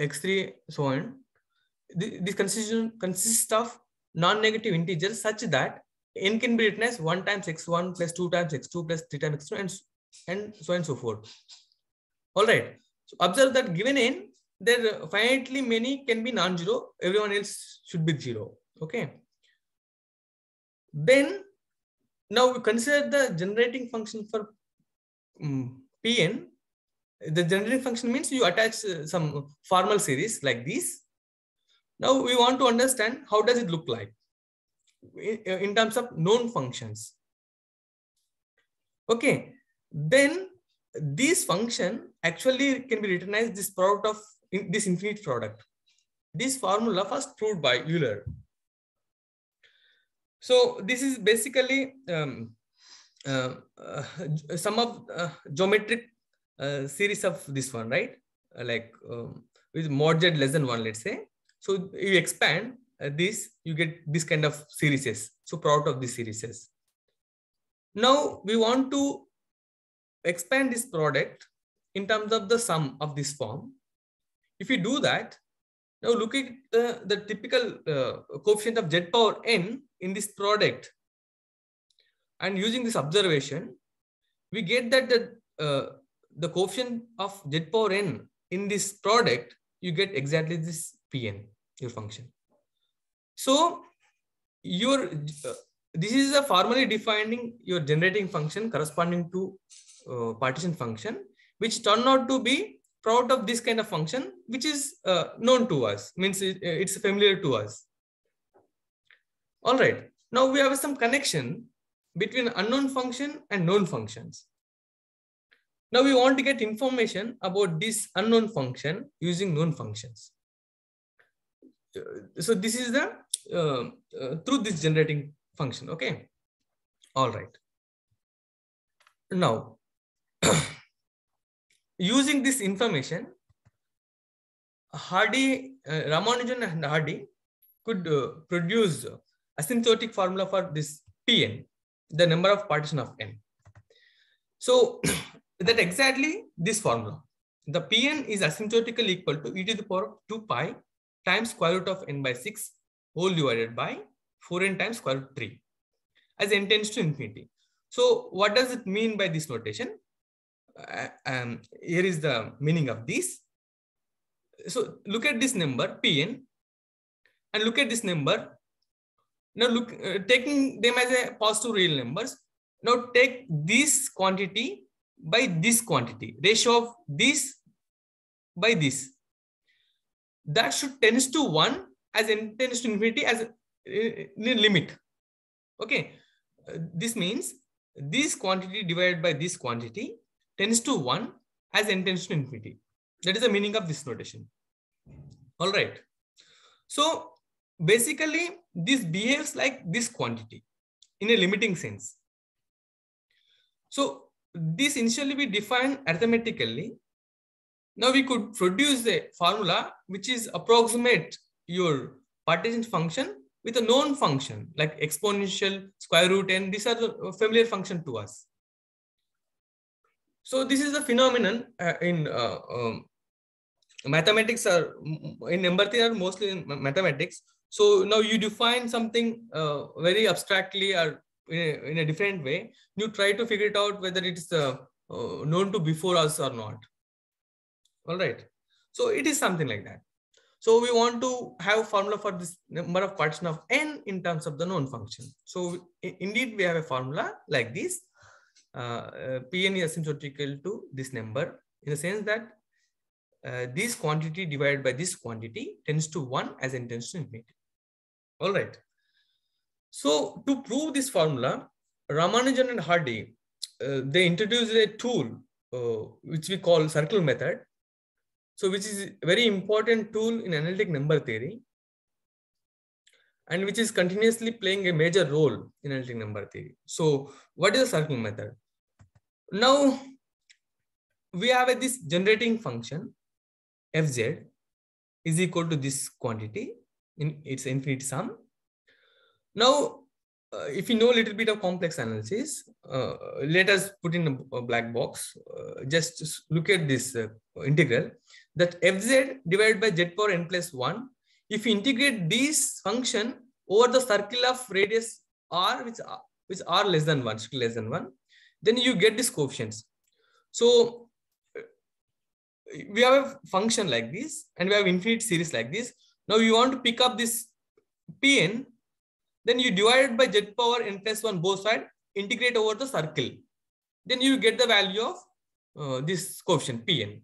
S7: x3, so on. This consists of non-negative integers such that n can be written as 1 times x1 plus 2 times x2 plus 3 times x2 and so on and so forth. All right. So observe that given n, there finitely many can be non-zero. Everyone else should be 0. Okay. Then now we consider the generating function for Pn. The generating function means you attach some formal series like this. Now we want to understand how does it look like in terms of known functions. Okay, then this function actually can be written as this product of this infinite product. This formula first proved by Euler. So this is basically some of geometric series of this one, right? With mod z less than 1, let's say. So you expand this, you get this kind of series. So product of these series. Now we want to expand this product in terms of the sum of this form. If you do that, now look at the typical coefficient of z power n in this product, and using this observation, we get that the coefficient of z power n in this product, you get exactly this Pn, your function. So this is a formally defining your generating function corresponding to partition function, which turn out to be product of this kind of function, which is known to us, means it's familiar to us. All right. Now we have some connection between unknown function and known functions. Now we want to get information about this unknown function using known functions. So this is the through this generating function. Okay. All right. Now using this information, Ramanujan and Hardy could produce asymptotic formula for this Pn, the number of partition of n. So that exactly this formula. The Pn is asymptotically equal to e to the power of 2 pi times square root of n by 6 whole divided by 4n times square root 3 as n tends to infinity. So what does it mean by this notation? Here is the meaning of this. So look at this number Pn and look at this number. Now look, taking them as a positive real numbers. Now take this quantity by this quantity, ratio of this by this. That should tends to 1 as n tends to infinity as a limit. Okay, this means this quantity divided by this quantity tends to 1 as n tends to infinity. That is the meaning of this notation. All right. So basically, this behaves like this quantity in a limiting sense. So this initially we define arithmetically. Now we could produce a formula which is approximate your partition function with a known function like exponential, square root, and these are the familiar function to us. So this is a phenomenon in mathematics, or in number theory, or mostly in mathematics. So now you define something very abstractly or in a different way. You try to figure it out whether it is known to before us or not. All right. So it is something like that. So we want to have formula for this number of partition of n in terms of the known function. So indeed we have a formula like this. Pn is asymptotical to this number in the sense that this quantity divided by this quantity tends to 1 as n tends to infinity. All right. So to prove this formula, Ramanujan and Hardy, they introduced a tool which we call circle method. So which is a very important tool in analytic number theory, and which is continuously playing a major role in analytic number theory. So what is the circle method? Now we have this generating function fz is equal to this quantity in its infinite sum. Now if you know a little bit of complex analysis, let us put in a black box. Just look at this integral, that fz divided by z power n plus 1. If you integrate this function over the circle of radius r, which r less than 1, then you get these coefficients. So we have a function like this, and we have infinite series like this. Now you want to pick up this Pn, then you divide by z power n plus 1 both sides, integrate over the circle. Then you get the value of this coefficient Pn.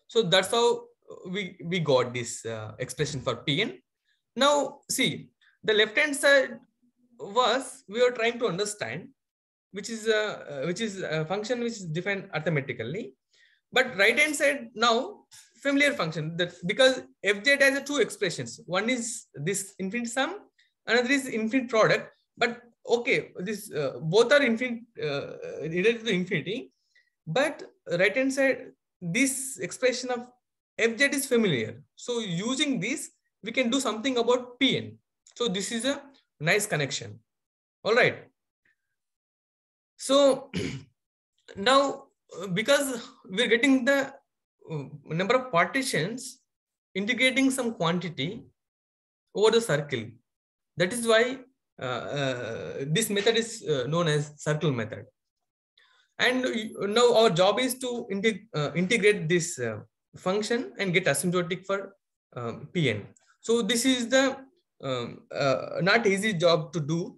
S7: So that's how we got this expression for Pn. Now see, the left hand side was we are trying to understand, which is a function which is defined arithmetically. But right hand side now familiar function, that because fz has two expressions. One is this infinite sum, another is infinite product. But okay, this both are infinite related to infinity. But right hand side, this expression of fz is familiar. So using this, we can do something about Pn. So this is a nice connection. All right. So now, because we're getting the number of partitions, integrating some quantity over the circle. That is why this method is known as circle method. And now our job is to integrate this function and get asymptotic for Pn. So this is the not easy job to do.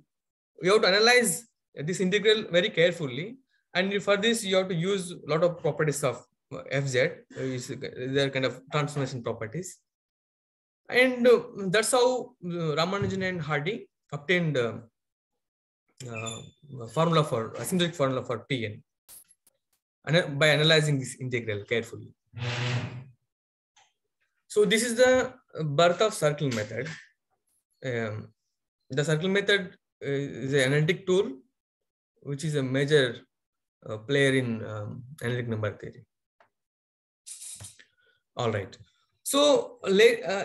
S7: We have to analyze this integral very carefully. And for this, you have to use a lot of properties of fz. They are kind of transformation properties. And that's how Ramanujan and Hardy obtained formula for asymptotic formula for Pn, and by analyzing this integral carefully. So this is the birth of circle method. The circle method is an analytic tool, which is a major player in analytic number theory. All right. So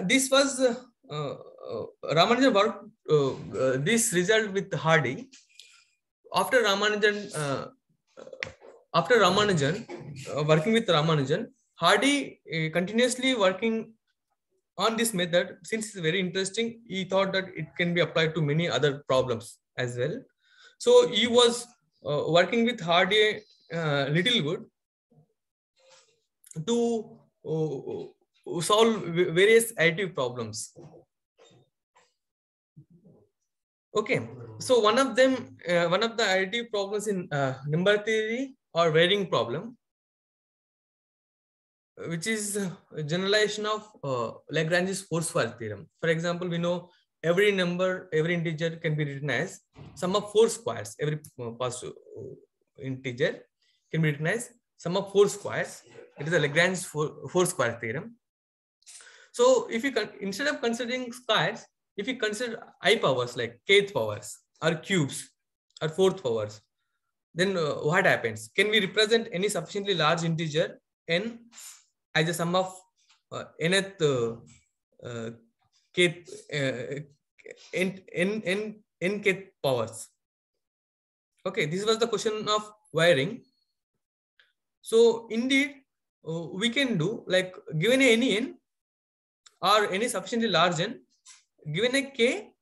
S7: this was Ramanujan worked this result with Hardy. After Ramanujan, working with Ramanujan, Hardy continuously working on this method. Since it's very interesting, he thought that it can be applied to many other problems as well. So he was working with Hardy Littlewood to solve various additive problems. Okay, so one of the additive problems in number theory or varying problem, which is a generalization of Lagrange's force square theorem. For example, we know every number, every integer can be written as sum of 4 squares. Every positive integer can be written as sum of 4 squares. It is a Lagrange's force square theorem. So if you instead of considering squares, if you consider I powers like kth powers or cubes or fourth powers, then what happens? Can we represent any sufficiently large integer n as a sum of nth kth powers? Okay, this was the question of wiring. So indeed, we can do like given any n or any sufficiently large n, given a k,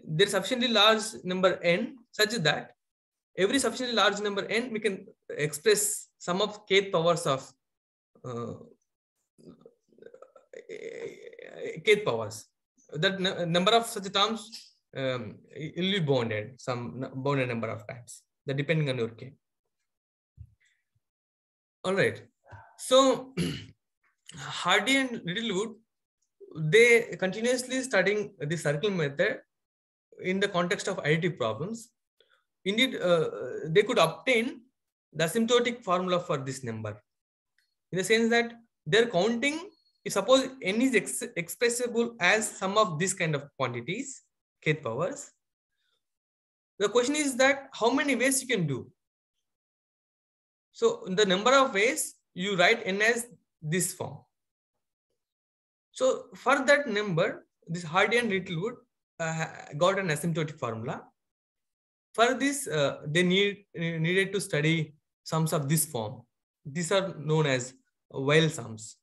S7: there is sufficiently large number n such that every sufficiently large number n we can express sum of kth powers of kth powers. That number of such terms will be bounded, some bounded number of times, that depending on your k. All right. So Hardy and Littlewood, they continuously studying the circle method in the context of additive problems. Indeed, they could obtain the asymptotic formula for this number, in the sense that they're counting, if suppose n is expressible as sum of this kind of quantities, kth powers. The question is that how many ways you can do. So the number of ways you write n as this form. So for that number, this Hardy and Littlewood got an asymptotic formula. For this, they needed to study sums of this form. These are known as Weyl sums.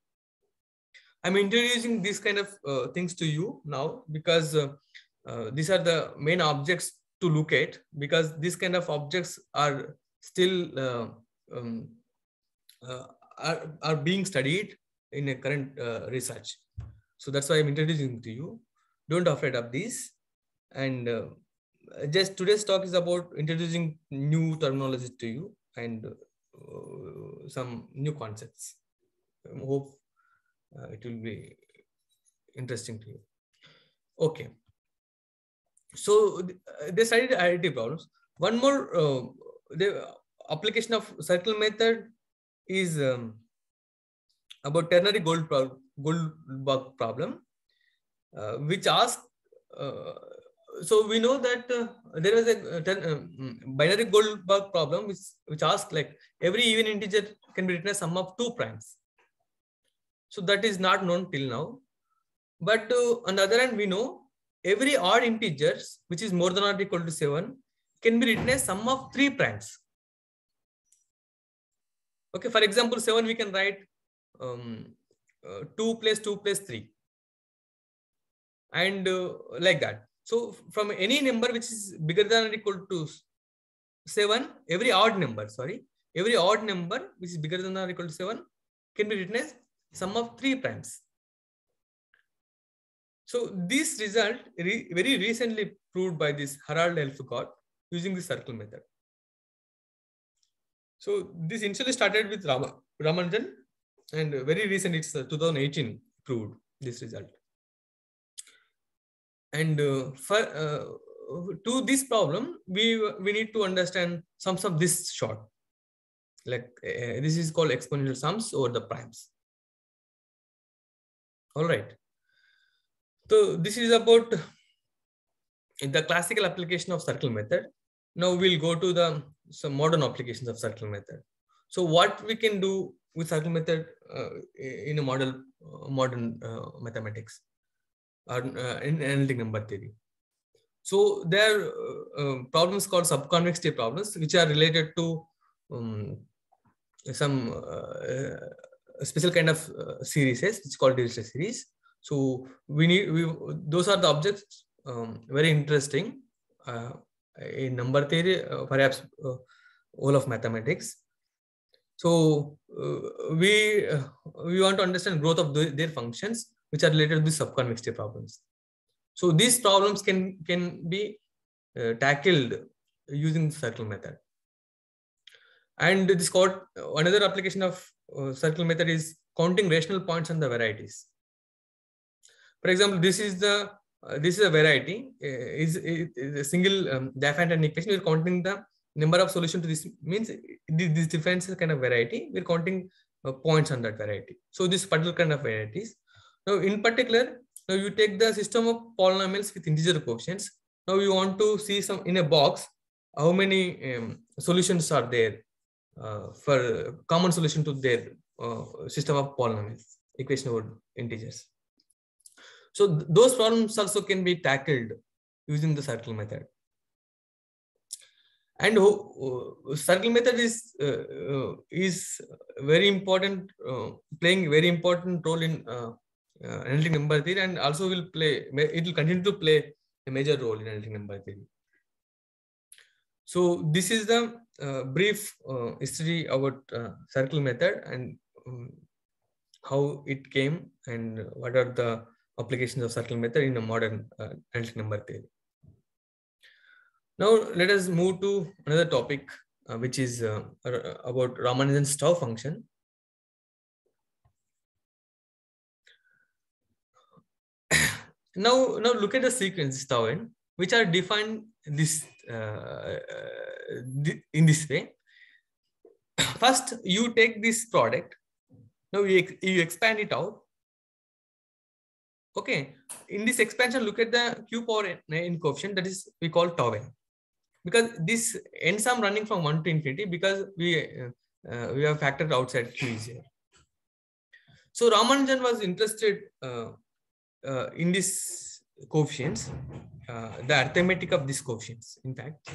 S7: I'm introducing these kind of things to you now because these are the main objects to look at, because these kind of objects are still are being studied in a current research. So that's why I'm introducing to you. Don't afraid of these. And just today's talk is about introducing new terminology to you and some new concepts. I hope it will be interesting to you. Okay. So they studied additive problems. One more the application of circle method is about ternary Goldberg problem, which asks. So we know that there was a binary Goldberg problem which asks like every even integer can be written as sum of 2 primes. So that is not known till now. But on the other hand, we know every odd integers which is more than or equal to 7 can be written as sum of 3 primes. Okay, for example, 7 we can write 2 plus 2 plus 3 and like that. So from any number which is bigger than or equal to 7, every odd number which is bigger than or equal to 7 can be written as sum of 3 primes. So this result very recently proved by this Harald Elfgott using the circle method. So this initially started with Ramanujan, and very recent, it's 2018 proved this result. And to this problem, we need to understand sums of this sort. Like this is called exponential sums over the primes. All right. So this is about the classical application of circle method. Now we'll go to some modern applications of circle method. So what we can do with circle method in a modern mathematics or in analytic number theory. So there are problems called subconvexity problems, which are related to some special kind of series, it's called Dirichlet series. So those are the objects very interesting in number theory, perhaps all of mathematics. So we want to understand growth of their functions, which are related to the subconvexity problems. So these problems can be tackled using the circle method. And this another application of circle method is counting rational points on the varieties. For example, this is a variety, is a single Diophantine equation. We're counting the number of solutions to this, means this difference is kind of variety. We're counting points on that variety. So this particular kind of varieties. Now, in particular, now you take the system of polynomials with integer coefficients. Now you want to see some in a box how many solutions are there for common solution to their system of polynomials, equation over integers. So those problems also can be tackled using the circle method. And circle method is very important, playing very important role in analytic number theory, and also it will continue to play a major role in analytic number theory. So this is the brief history about circle method and how it came and what are the applications of circle method in a modern analytic number theory. Now let us move to another topic, which is about Ramanujan's tau function. Now look at the sequence tau n, which are defined this in this way. First, you take this product. Now you expand it out. Okay, in this expansion, look at the q power n coefficient, that is we call tau n, because this n sum running from 1 to infinity, because we have factored outside q is here. So Ramanujan was interested in this coefficients, the arithmetic of these coefficients, in fact.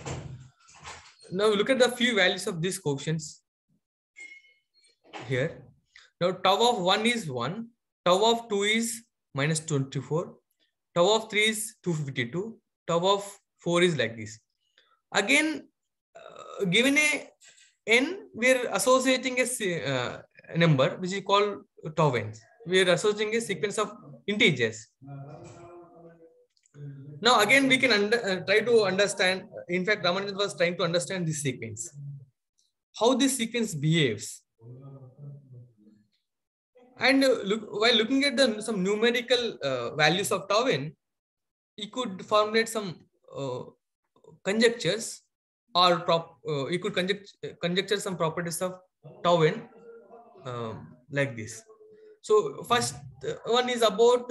S7: Now look at the few values of these coefficients here. Now tau of 1 is 1, tau of 2 is minus 24, tau of 3 is 252, tau of 4 is like this. Again, given a n, we are associating a number which is called tau n. We are associating a sequence of integers. Now again, we can try to understand. In fact, Ramanujan was trying to understand this sequence, how this sequence behaves. And while looking at some numerical values of tau n, he could formulate some conjectures, or he could conjecture some properties of tau n like this. So first one is about,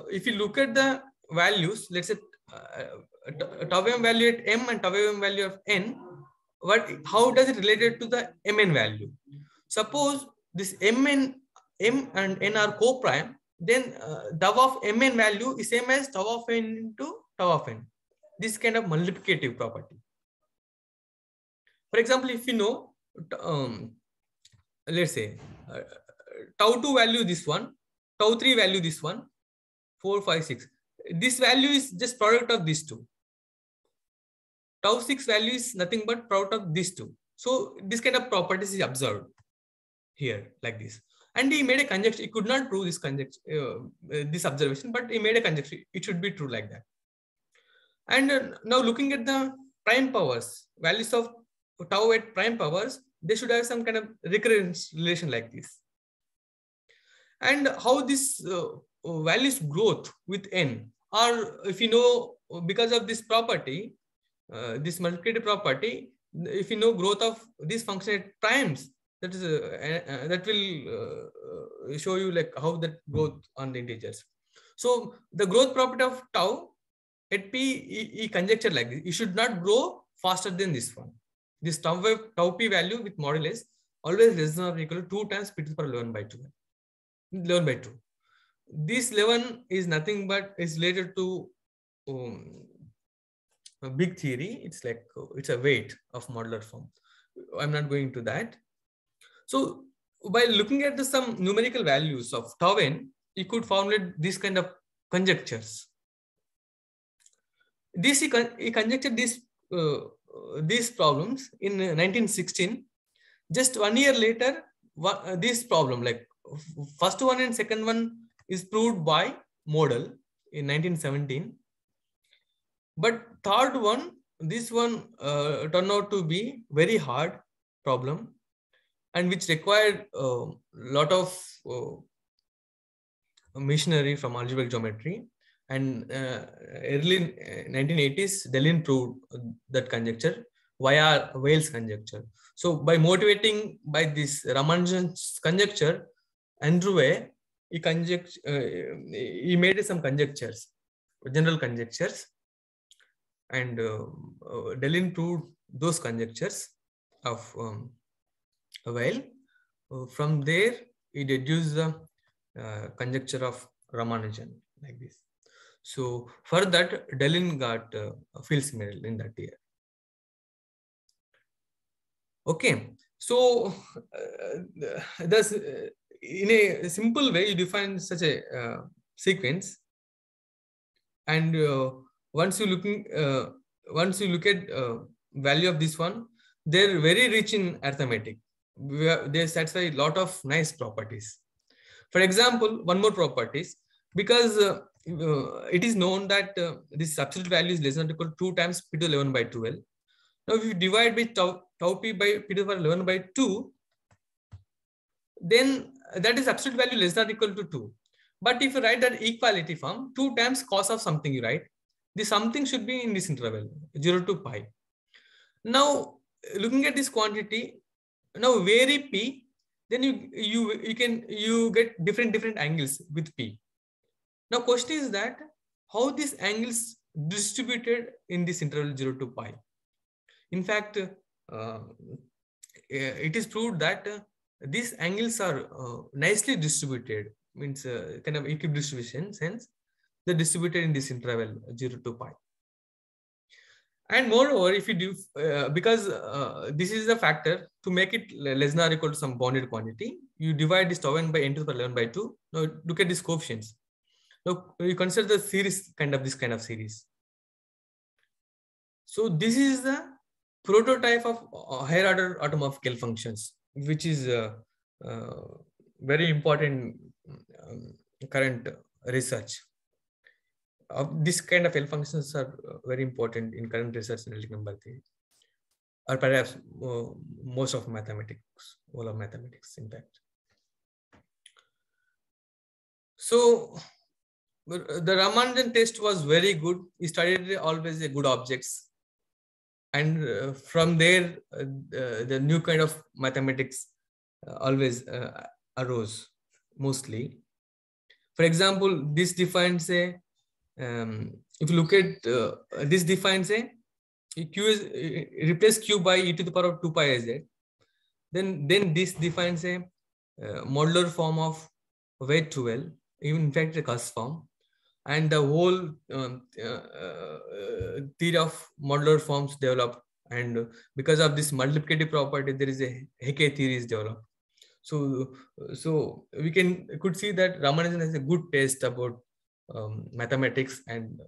S7: if you look at the values, let's say tau m value at m and tau m value of n, how does it related to the mn value? Suppose this m and n are co-prime, then tau of mn value is same as tau of n into tau of n. This kind of multiplicative property. For example, if you know, let's say tau 2 value this one, tau 3 value this one, 4, 5, 6. This value is just product of these two. Tau 6 value is nothing but product of these two. So this kind of properties is observed here like this. And he made a conjecture. He could not prove this conjecture, this observation, but he made a conjecture. It should be true like that. And now looking at the prime powers, values of tau at prime powers, they should have some kind of recurrence relation like this. And how this values growth with n, or if you know, because of this property, this multiplicative property, if you know growth of this function at primes, that is that will show you like how that growth on the integers. So the growth property of tau at p, he conjecture like this: it should not grow faster than this one. This tau p value with modulus always less than or equal to 2 times p to the power 11 by 2. 11 by 2. This 11 is nothing but is related to a big theory. It's like it's a weight of modular form. I'm not going into that. So by looking at some numerical values of tau n, you could formulate this kind of conjectures. he conjectured these problems in 1916. Just 1 year later, this problem, like first one and second one, is proved by Model in 1917. But third one, this one turned out to be very hard problem, and which required a lot of machinery from algebraic geometry. And early 1980s, Deligne proved that conjecture via Weyls conjecture. So by motivating by this Ramanujan's conjecture, Andrew Weil, he made some conjectures, general conjectures, and Deligne proved those conjectures of Weil. From there, he deduced the conjecture of Ramanujan like this. So for that, Deligne got a Fields Medal in that year. Okay, so thus in a simple way, you define such a sequence, and once you look at value of this one, they're very rich in arithmetic. They satisfy a lot of nice properties. For example, one more properties, because it is known that this absolute value is less than or equal to 2 times p to the 11 by 12. Now, if you divide by tau p by p to the power 11 by 2, then that is absolute value less than or equal to 2. But if you write that equality form, 2 times cos of something, you write, the something should be in this interval, 0 to pi. Now, looking at this quantity, now vary p, then you get different angles with p. Now, question is that how these angles distributed in this interval 0 to pi. In fact, it is proved that these angles are nicely distributed, means kind of equidistribution sense. They're distributed in this interval 0 to pi. And moreover, if you do, because this is the factor, to make it less than or equal to some bounded quantity, you divide this tau n by n to the power 11 by 2. Now look at these coefficients. Now you consider the series, this kind of series. So this is the prototype of higher order automorphic functions, which is very important current research. This kind of L functions are very important in current research in analytic number theory, or perhaps most of mathematics, all of mathematics, in fact. So the Ramanujan test was very good. He studied always the good objects, and from there the new kind of mathematics always arose mostly. For example, this defines a if you look at this defines a q is replace q by e to the power of 2 pi z, then this defines a modular form of weight 12, even in fact a cusp form, and the whole theory of modular forms developed, and because of this multiplicative property, there is a Hecke theory is developed. So we could see that Ramanujan has a good taste about mathematics and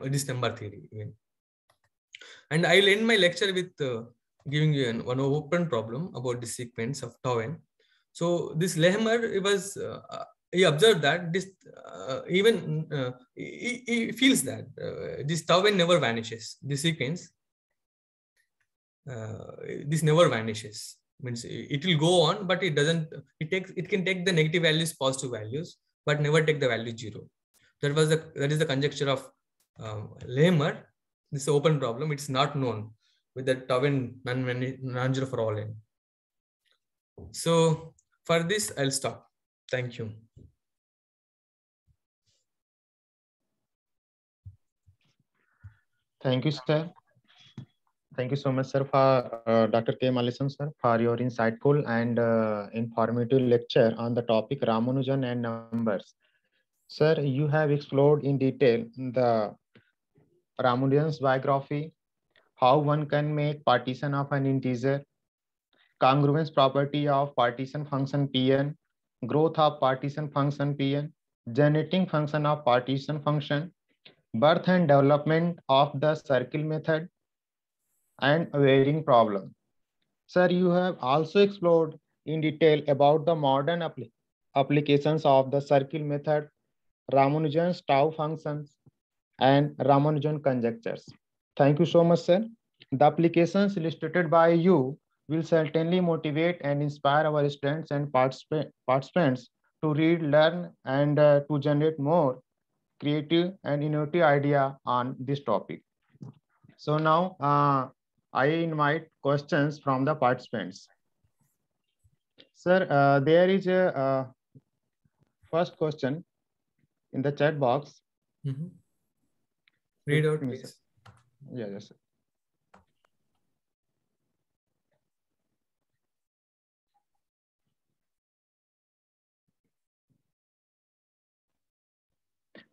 S7: this number theory. And I'll end my lecture with giving you one open problem about the sequence of tau n. So this Lehmer, he observed that this he feels that this tau n never vanishes. This sequence, this never vanishes. Means it will go on, but it doesn't. It can take the negative values, positive values, but never take the value 0. That is the conjecture of Lehmer. This is an open problem. It's not known with the tau n non-zero for all n. So for this, I'll stop. Thank you.
S1: Thank you, sir. Thank you so much, sir, for Dr. K. Malleswam, sir, for your insightful and informative lecture on the topic Ramanujan and numbers. Sir, you have explored in detail the Ramanujan's biography, how one can make partition of an integer, congruence property of partition function Pn, growth of partition function Pn, generating function of partition function, birth and development of the circle method, and varying problem. Sir, you have also explored in detail about the modern applications of the circle method, Ramanujan's tau functions, and Ramanujan conjectures. Thank you so much, sir. The applications illustrated by you will certainly motivate and inspire our students and participants to read, learn, and to generate more creative and innovative idea on this topic. So now I invite questions from the participants. Sir, there is a first question in the chat box.
S7: Read out, please.
S1: Yeah, yes, sir.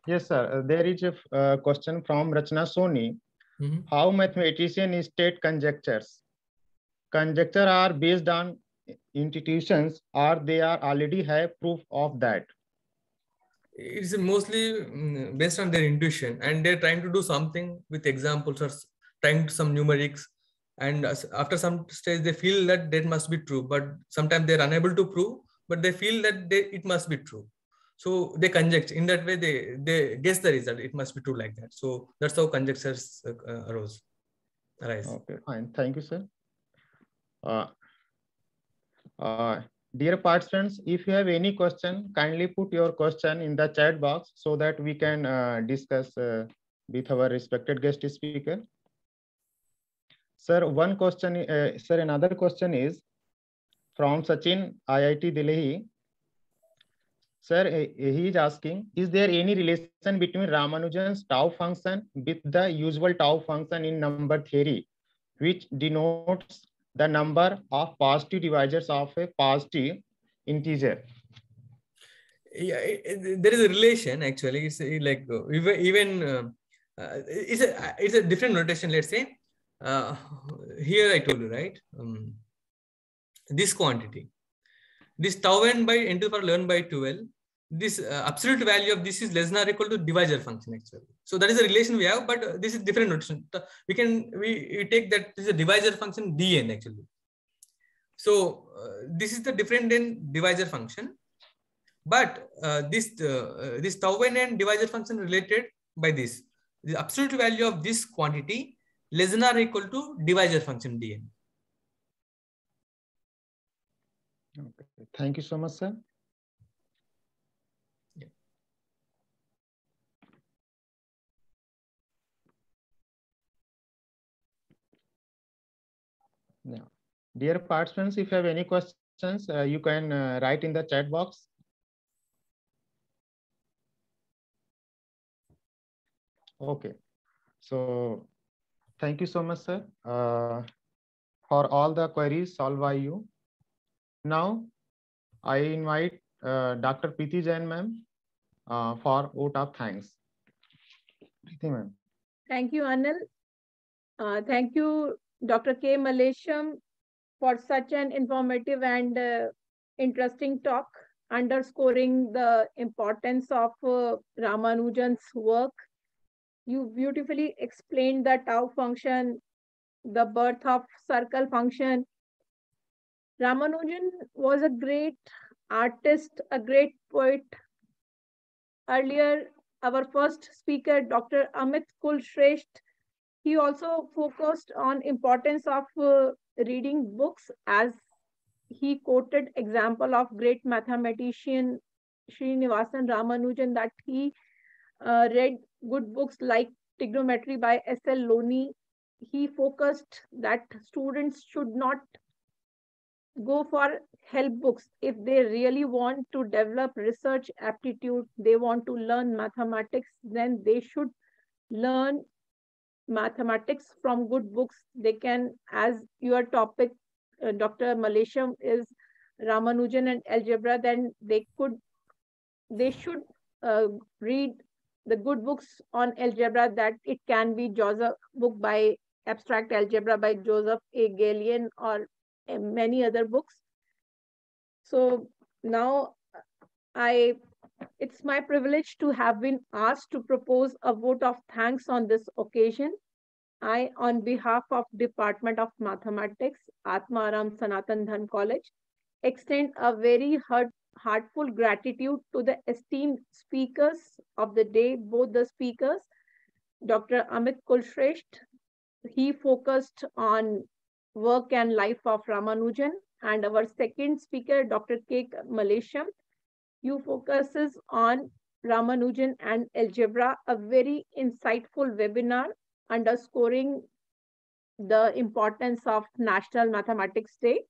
S1: Yes, sir. There is a question from Rachna Soni. How mathematicians state conjectures? Conjecture are based on institutions, or they are already have proof of that?
S7: It's mostly based on their intuition, and they're trying to do something with examples or trying to some numerics. And after some stage, they feel that that must be true, but sometimes they're unable to prove, but they feel that it must be true. So they conjecture. In that way, they guess the result. It must be true like that. So that's how conjectures arise.
S1: Okay, fine. Thank you, sir. Dear participants, if you have any question, kindly put your question in the chat box so that we can discuss with our respected guest speaker. Sir, one question, sir, another question is from Sachin, IIT Delhi. Sir, he is asking, is there any relation between Ramanujan's tau function with the usual tau function in number theory, which denotes the number of positive divisors of a positive integer?
S7: Yeah, there is a relation actually. It's like even it's a different notation. Let's say here I told you, right? This quantity, this tau n by n to the power 11 by 12. This absolute value of this is less than or equal to divisor function actually. So that is a relation we have, but this is different notation. We take that this is a divisor function dn actually. So this is the different than divisor function, but this tau n and divisor function related by this. The absolute value of this quantity less than or equal to divisor function dn.
S1: Okay. Thank you so much, sir. Yeah. Dear participants, if you have any questions, you can write in the chat box. Okay. So thank you so much, sir, for all the queries solved by you. Now, I invite Dr. Preeti Jain, ma'am, for vote of thanks. Preeti, ma'am.
S5: Thank you, Anil. Thank you, Dr. K. Malesham, for such an informative and interesting talk, underscoring the importance of Ramanujan's work. You beautifully explained the tau function, the birth of circle function. Ramanujan was a great artist, a great poet. Earlier, our first speaker, Dr. Amit Kulshresht, he also focused on importance of reading books, as he quoted example of great mathematician Srinivasan Ramanujan, that he read good books like Trigonometry by S.L. Loney. He focused that students should not go for help books. If they really want to develop research aptitude, they want to learn mathematics, then they should learn mathematics from good books. They can, as your topic, Dr. Malesham, is Ramanujan and algebra, then they should read the good books on algebra. That it can be Joseph book by Abstract Algebra by Joseph A. Galien, or many other books. So now I It's my privilege to have been asked to propose a vote of thanks on this occasion. I, on behalf of Department of Mathematics, Atmaram Sanatan Dhan College, extend a very heartful gratitude to the esteemed speakers of the day, both the speakers, Dr. Amit Kulshresht. He focused on work and life of Ramanujan, and our second speaker, Dr. K. Malesham, you focuses on Ramanujan and algebra, a very insightful webinar underscoring the importance of National Mathematics Day.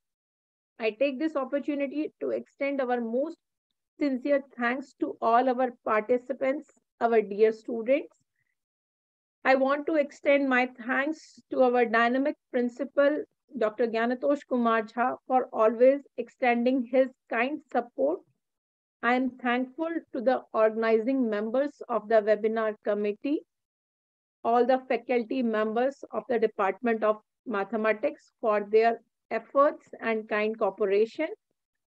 S5: I take this opportunity to extend our most sincere thanks to all our participants, our dear students. I want to extend my thanks to our dynamic principal, Dr. Gyanatosh Kumar Jha, for always extending his kind support. I am thankful to the organizing members of the webinar committee, all the faculty members of the Department of Mathematics for their efforts and kind cooperation.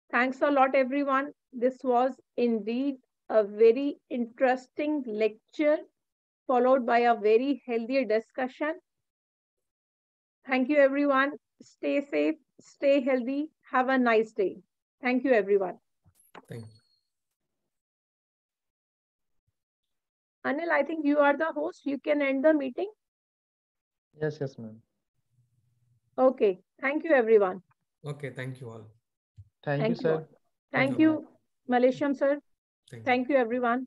S5: Thanks a lot, everyone. This was indeed a very interesting lecture, followed by a very healthy discussion. Thank you, everyone. Stay safe, stay healthy. Have a nice day. Thank you, everyone.
S7: Thank you.
S5: Anil, I think you are the host. You can end the meeting.
S1: Yes, ma'am.
S5: Okay. Thank you, everyone.
S7: Okay, thank you all.
S1: Thank you, sir.
S5: Thank you, Malesham, sir. Thank you, everyone.